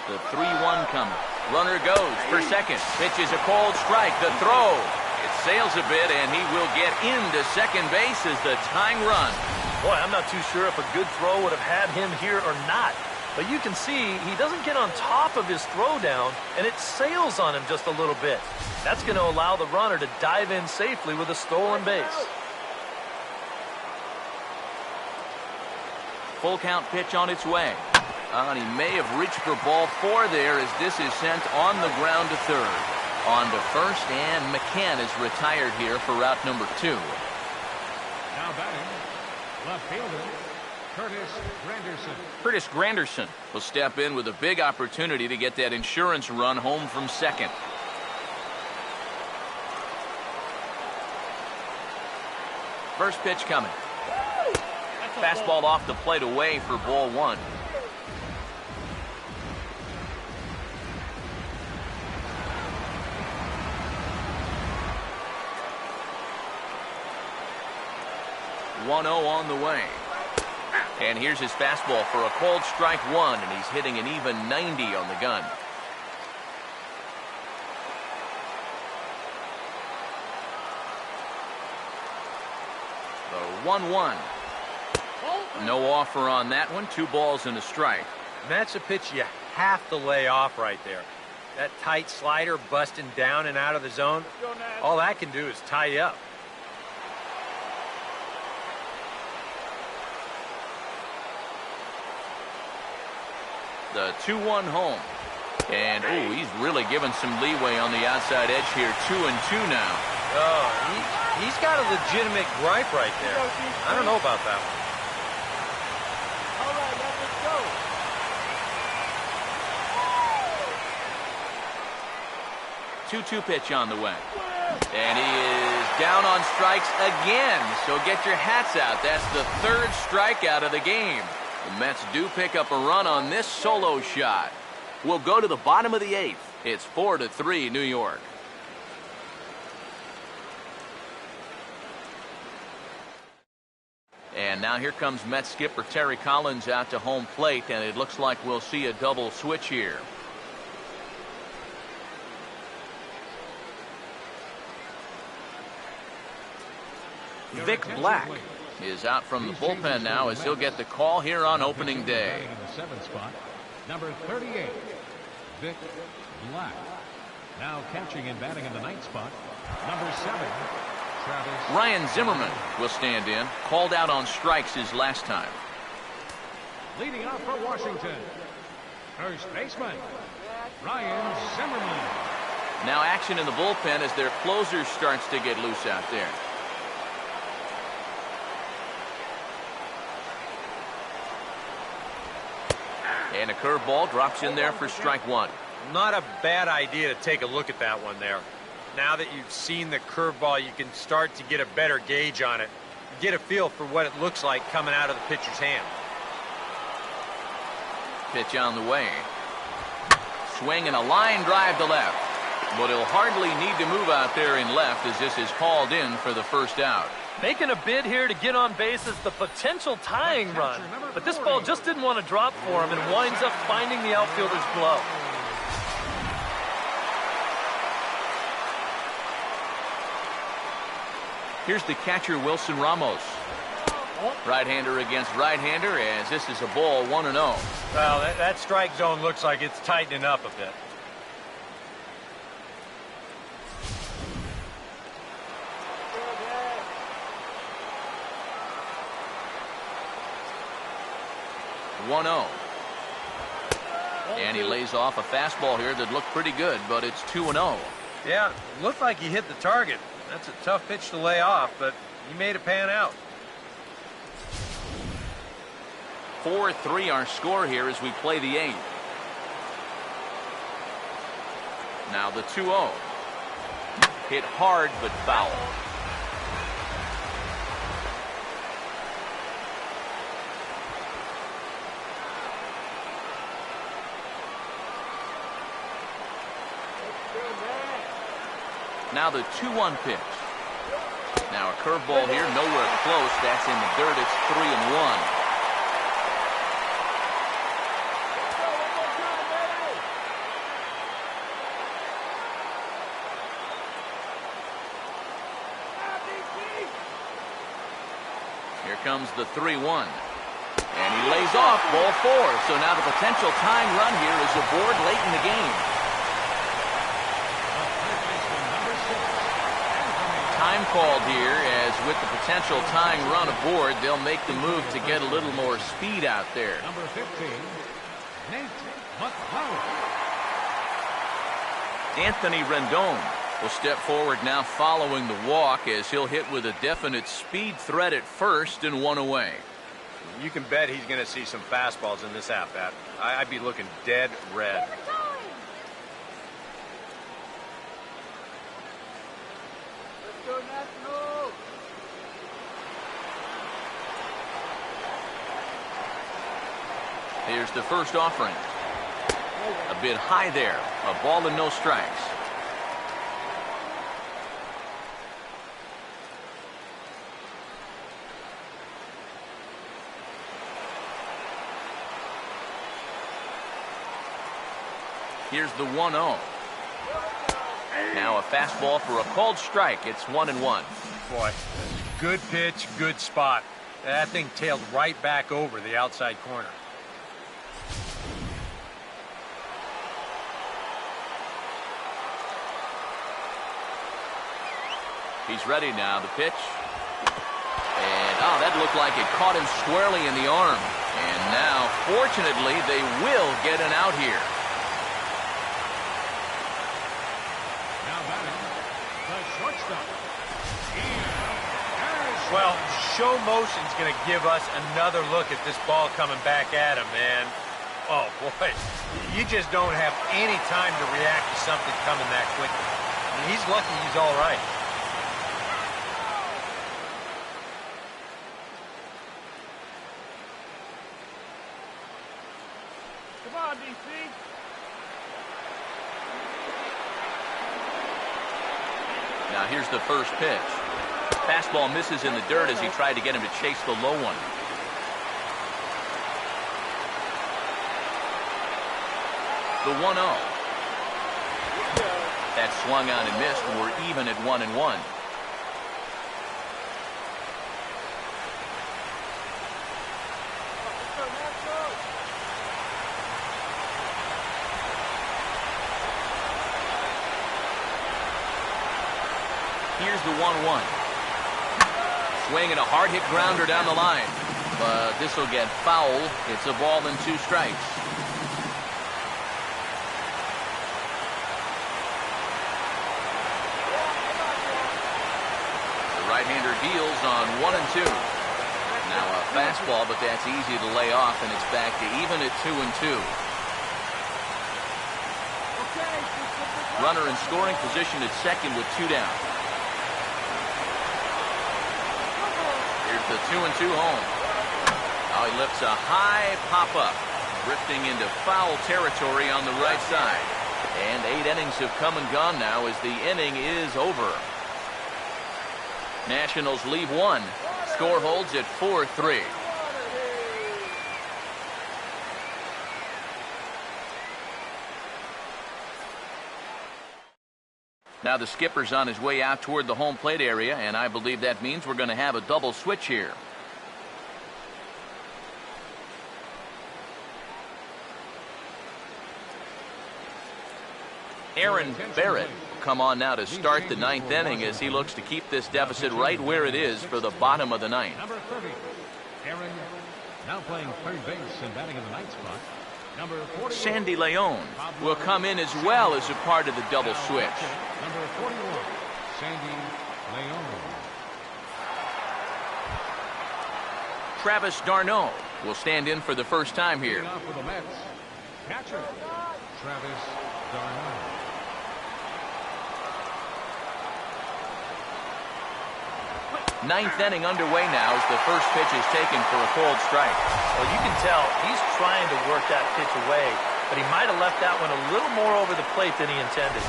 The 3-1 coming. Runner goes for second. Pitch is a cold strike. The throw. It sails a bit, and he will get into second base as the tying run. Boy, I'm not too sure if a good throw would have had him here or not. But you can see he doesn't get on top of his throw down, and it sails on him just a little bit. That's going to allow the runner to dive in safely with a stolen base. Full count pitch on its way. And he may have reached for ball 4 there as this is sent on the ground to third. On to first, and McCann is retired here for route number 2. Now batting, left fielder, Curtis Granderson. Curtis Granderson will step in with a big opportunity to get that insurance run home from second. First pitch coming. Fastball off the plate away for ball 1. One 0 on the way. And here's his fastball for a cold strike 1, and he's hitting an even 90 on the gun. The 1-1. No offer on that one. 2 balls and a strike. And that's a pitch you have to lay off right there. That tight slider busting down and out of the zone, all that can do is tie you up. The 2-1 home. And, oh, he's really given some leeway on the outside edge here. 2-2 now. Oh, he's got a legitimate gripe right there. I don't know about that one. All right, let's go. 2-2 pitch on the way. And he is down on strikes again. So get your hats out. That's the 3rd strikeout of the game. The Mets do pick up a run on this solo shot. We'll go to the bottom of the 8th. It's 4-3 New York. And now here comes Mets skipper Terry Collins out to home plate, and it looks like we'll see a double switch here. Vic Black is out from the bullpen now as he'll get the call here on opening day. In the 7th spot, number 38, Vic Black. Now catching and batting in the 9th spot, number 7, Travis. Ryan Zimmerman will stand in. Called out on strikes his last time. Leading off for Washington, first baseman, Ryan Zimmerman. Now action in the bullpen as their closer starts to get loose out there. And a curveball drops in there for strike 1. Not a bad idea to take a look at that one there. Now that you've seen the curveball, you can start to get a better gauge on it. Get a feel for what it looks like coming out of the pitcher's hand. Pitch on the way. Swing and a line drive to left. But he'll hardly need to move out there in left as this is called in for the first out. Making a bid here to get on base is the potential tying run. But this ball just didn't want to drop for him and winds up finding the outfielder's glove. Here's the catcher, Wilson Ramos. Right-hander against right-hander as this is a ball 1-0. Well, that strike zone looks like it's tightening up a bit. And he lays off a fastball here that looked pretty good, but it's 2-0. Yeah, it looked like he hit the target. That's a tough pitch to lay off, but he made it pan out. 4-3 our score here as we play the 8th. Now the 2-0. Hit hard but foul. Now the 2-1 pitch. Now a curveball here, nowhere close. That's in the dirt. It's 3-1. Here comes the 3-1. And he lays off ball 4. So now the potential tying run here is aboard late in the game. Time called here, as with the potential tying run aboard, they'll make the move to get a little more speed out there. Number 15, Nate McClellan. Anthony Rendon will step forward now following the walk, as he'll hit with a definite speed threat at first and 1 away. You can bet he's going to see some fastballs in this at-bat. I'd be looking dead red. Here's the first offering. A bit high there. A ball and no strikes. Here's the 1-0. Now a fastball for a called strike. It's 1-1. Boy, good pitch, good spot. That thing tailed right back over the outside corner. He's ready now. The pitch. And, oh, that looked like it caught him squarely in the arm. And now, fortunately, they will get an out here. Now batting, the shortstop. Well, show motion's going to give us another look at this ball coming back at him, man. Oh, boy. You just don't have any time to react to something coming that quickly. I mean, he's lucky he's all right. Come on, DC. Now here's the first pitch. Fastball misses in the dirt as he tried to get him to chase the low one. The 1-0. That swung on and missed, and we're even at 1-1. Here's the 1-1. Swing and a hard hit grounder down the line. But this will get foul. It's a ball and 2 strikes. The right-hander deals on 1 and 2. Now a fastball, but that's easy to lay off, and it's back to even at 2 and 2. Runner in scoring position at second with 2 down. Here's the 2 and 2 home. Now he lifts a high pop-up, drifting into foul territory on the right side. And 8 innings have come and gone now as the inning is over. Nationals leave 1. Score holds at 4-3. Now the skipper's on his way out toward the home plate area, and I believe that means we're going to have a double switch here. Aaron Barrett will come on now to start the 9th inning as he looks to keep this deficit right where it is for the bottom of the 9th. Number 30, Aaron, now playing third base and batting in the 9th spot. Number 41, Sandy Leon will come in as well as a part of the double switch. Number 41, Sandy Leon. Travis d'Arnaud will stand in for the first time here. Leading off for the Mets, catcher, Travis d'Arnaud. 9th inning underway now as the first pitch is taken for a cold strike. Well, you can tell he's trying to work that pitch away, but he might have left that one a little more over the plate than he intended.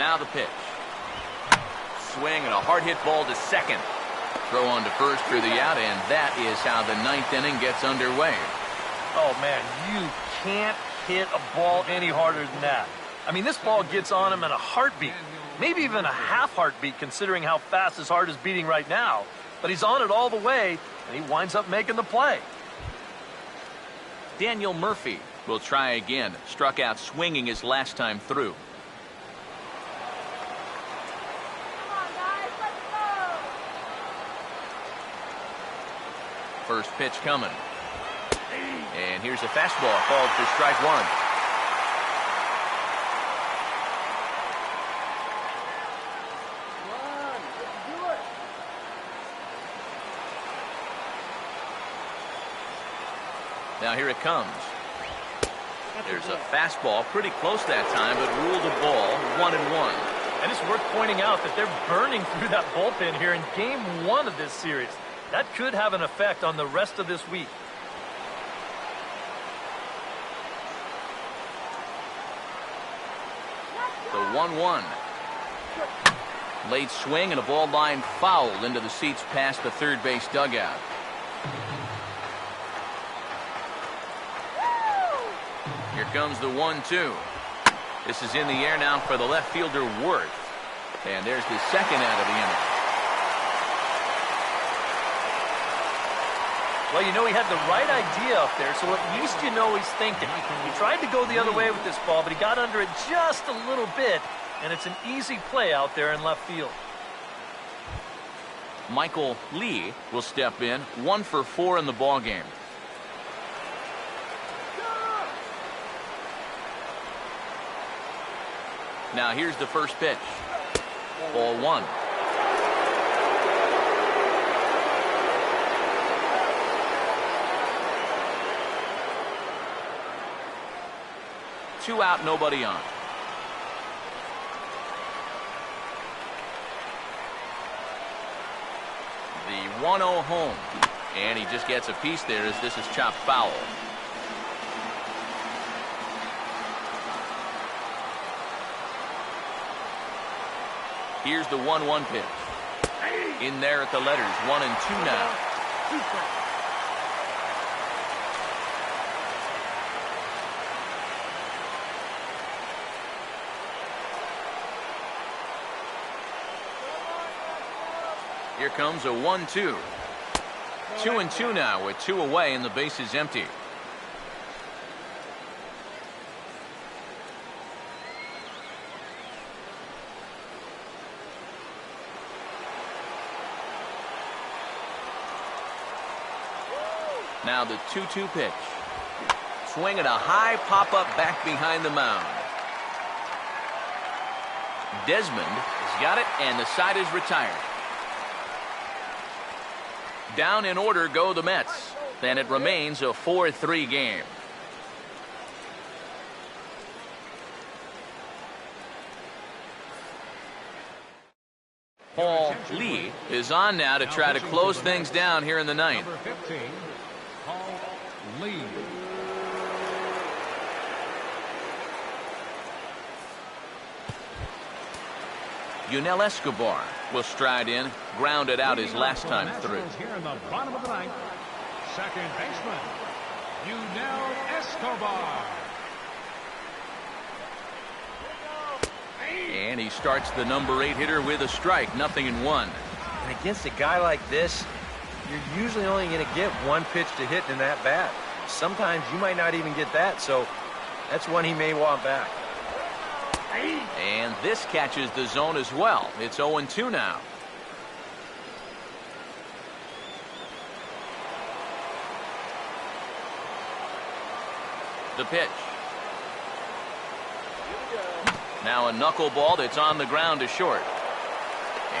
Now the pitch. Swing and a hard hit ball to second. Throw on to first for the out, and that is how the 9th inning gets underway. Oh, man, you can't hit a ball any harder than that. I mean, this ball gets on him in a heartbeat. Maybe even a half heartbeat considering how fast his heart is beating right now. But he's on it all the way, and he winds up making the play. Daniel Murphy will try again. Struck out swinging his last time through. Come on, guys, let's go. First pitch coming. And here's a fastball called for strike one. Run, let's do it. Now here it comes. There's a fastball pretty close that time, but ruled a ball 1-1. And it's worth pointing out that they're burning through that bullpen here in game one of this series. That could have an effect on the rest of this week. The 1-1. Late swing and a ball line fouled into the seats past the third base dugout. Here comes the 1-2. This is in the air now for the left fielder Worth. And there's the second out of the inning. Well, you know, he had the right idea up there, so at least you know he's thinking. He tried to go the other way with this ball, but he got under it just a little bit, and it's an easy play out there in left field. Michael Lee will step in, 1 for 4 in the ballgame. Now here's the first pitch. Ball 1. Two out, nobody on. The 1-0 home. And he just gets a piece there as this is chopped foul. Here's the 1-1 pitch. In there at the letters, 1-2 now. Here comes a 1-2. 2-2 now with 2 away and the base is empty. Now the 2-2 pitch. Swing at a high pop-up back behind the mound. Desmond has got it, and the side is retired. Down in order go the Mets. Then it remains a 4-3 game. Paul Lee is on now to try to close things down here in the ninth. Number 15, Paul Lee. Yunel Escobar will stride in, grounded out his last time through. Here in the bottom of the ninth, second baseman, Yunel Escobar. And he starts the number 8 hitter with a strike, 0-1. And against a guy like this, you're usually only going to get one pitch to hit in that bat. Sometimes you might not even get that, so that's one he may want back. And this catches the zone as well. It's 0-2 now. The pitch. Now a knuckleball that's on the ground to short.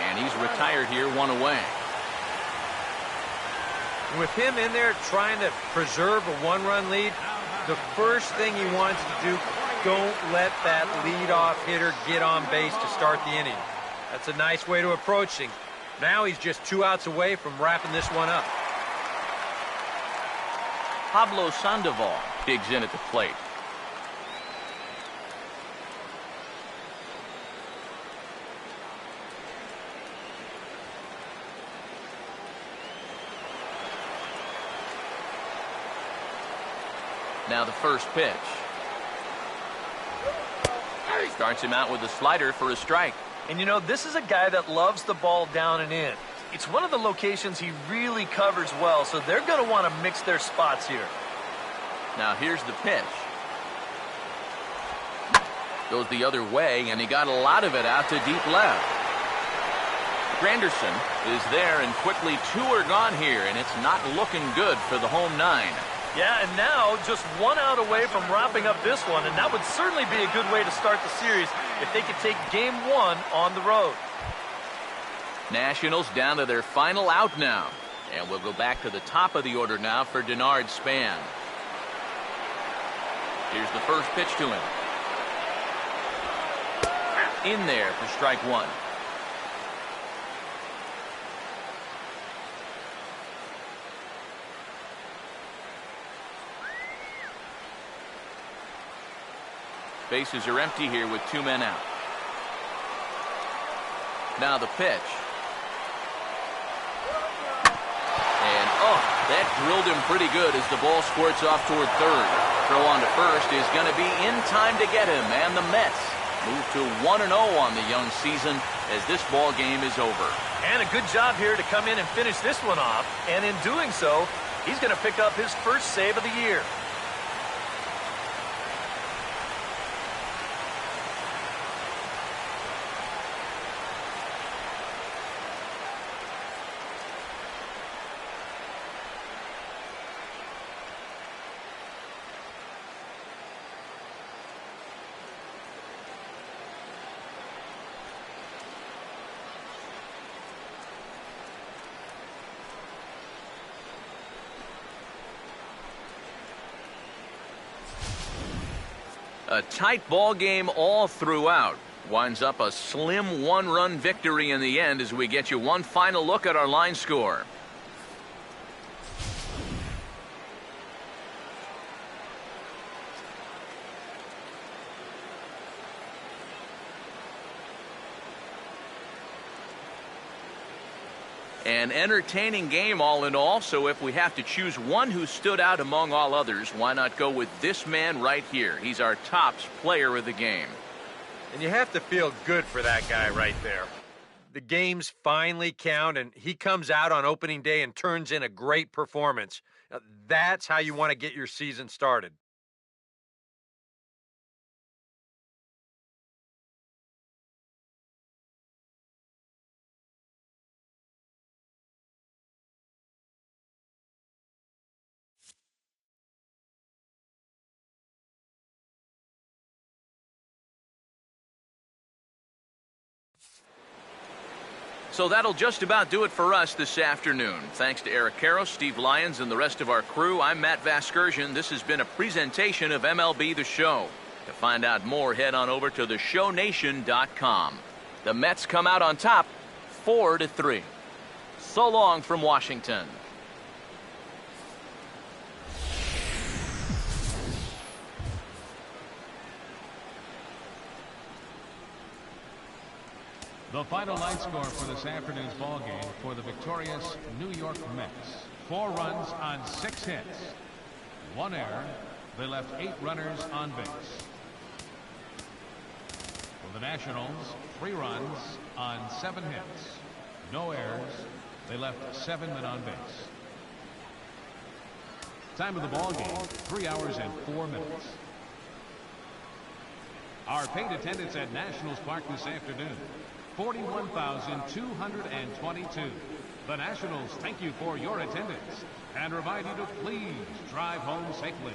And he's retired here, 1 away. With him in there trying to preserve a 1-run lead, the first thing he wants to do, don't let that leadoff hitter get on base to start the inning. That's a nice way to approach things. Now he's just 2 outs away from wrapping this one up. Pablo Sandoval digs in at the plate. Now the first pitch. Starts him out with a slider for a strike. And you know, this is a guy that loves the ball down and in. It's one of the locations he really covers well, so they're going to want to mix their spots here. Now here's the pitch. Goes the other way, and he got a lot of it out to deep left. Granderson is there, and quickly 2 are gone here, and it's not looking good for the home 9. Yeah, and now just 1 out away from wrapping up this one, and that would certainly be a good way to start the series if they could take game 1 on the road. Nationals down to their final out now, and we'll go back to the top of the order now for Denard Span. Here's the first pitch to him. In there for strike 1. Bases are empty here with 2 men out. Now the pitch. And that drilled him pretty good as the ball squirts off toward third. Throw on to first is going to be in time to get him, and the Mets move to 1-0 on the young season as this ball game is over. And a good job here to come in and finish this one off, and in doing so, he's going to pick up his first save of the year. A tight ball game all throughout. Winds up a slim 1-run victory in the end as we get you one final look at our line score. An entertaining game all in all, so if we have to choose one who stood out among all others, why not go with this man right here? He's our tops player of the game. And you have to feel good for that guy right there. The games finally count, and he comes out on opening day and turns in a great performance. That's how you want to get your season started. So that'll just about do it for us this afternoon. Thanks to Eric Karros, Steve Lyons, and the rest of our crew. I'm Matt Vasgersian. This has been a presentation of MLB The Show. To find out more, head on over to theshownation.com. The Mets come out on top 4-3. So long from Washington. The final line score for this afternoon's ball game for the victorious New York Mets. 4 runs on 6 hits. 1 error. They left 8 runners on base. For the Nationals, 3 runs on 7 hits. No errors. They left 7 men on base. Time of the ball game, 3 hours and 4 minutes. Our paid attendance at Nationals Park this afternoon, 41,222. The Nationals thank you for your attendance and remind you to please drive home safely.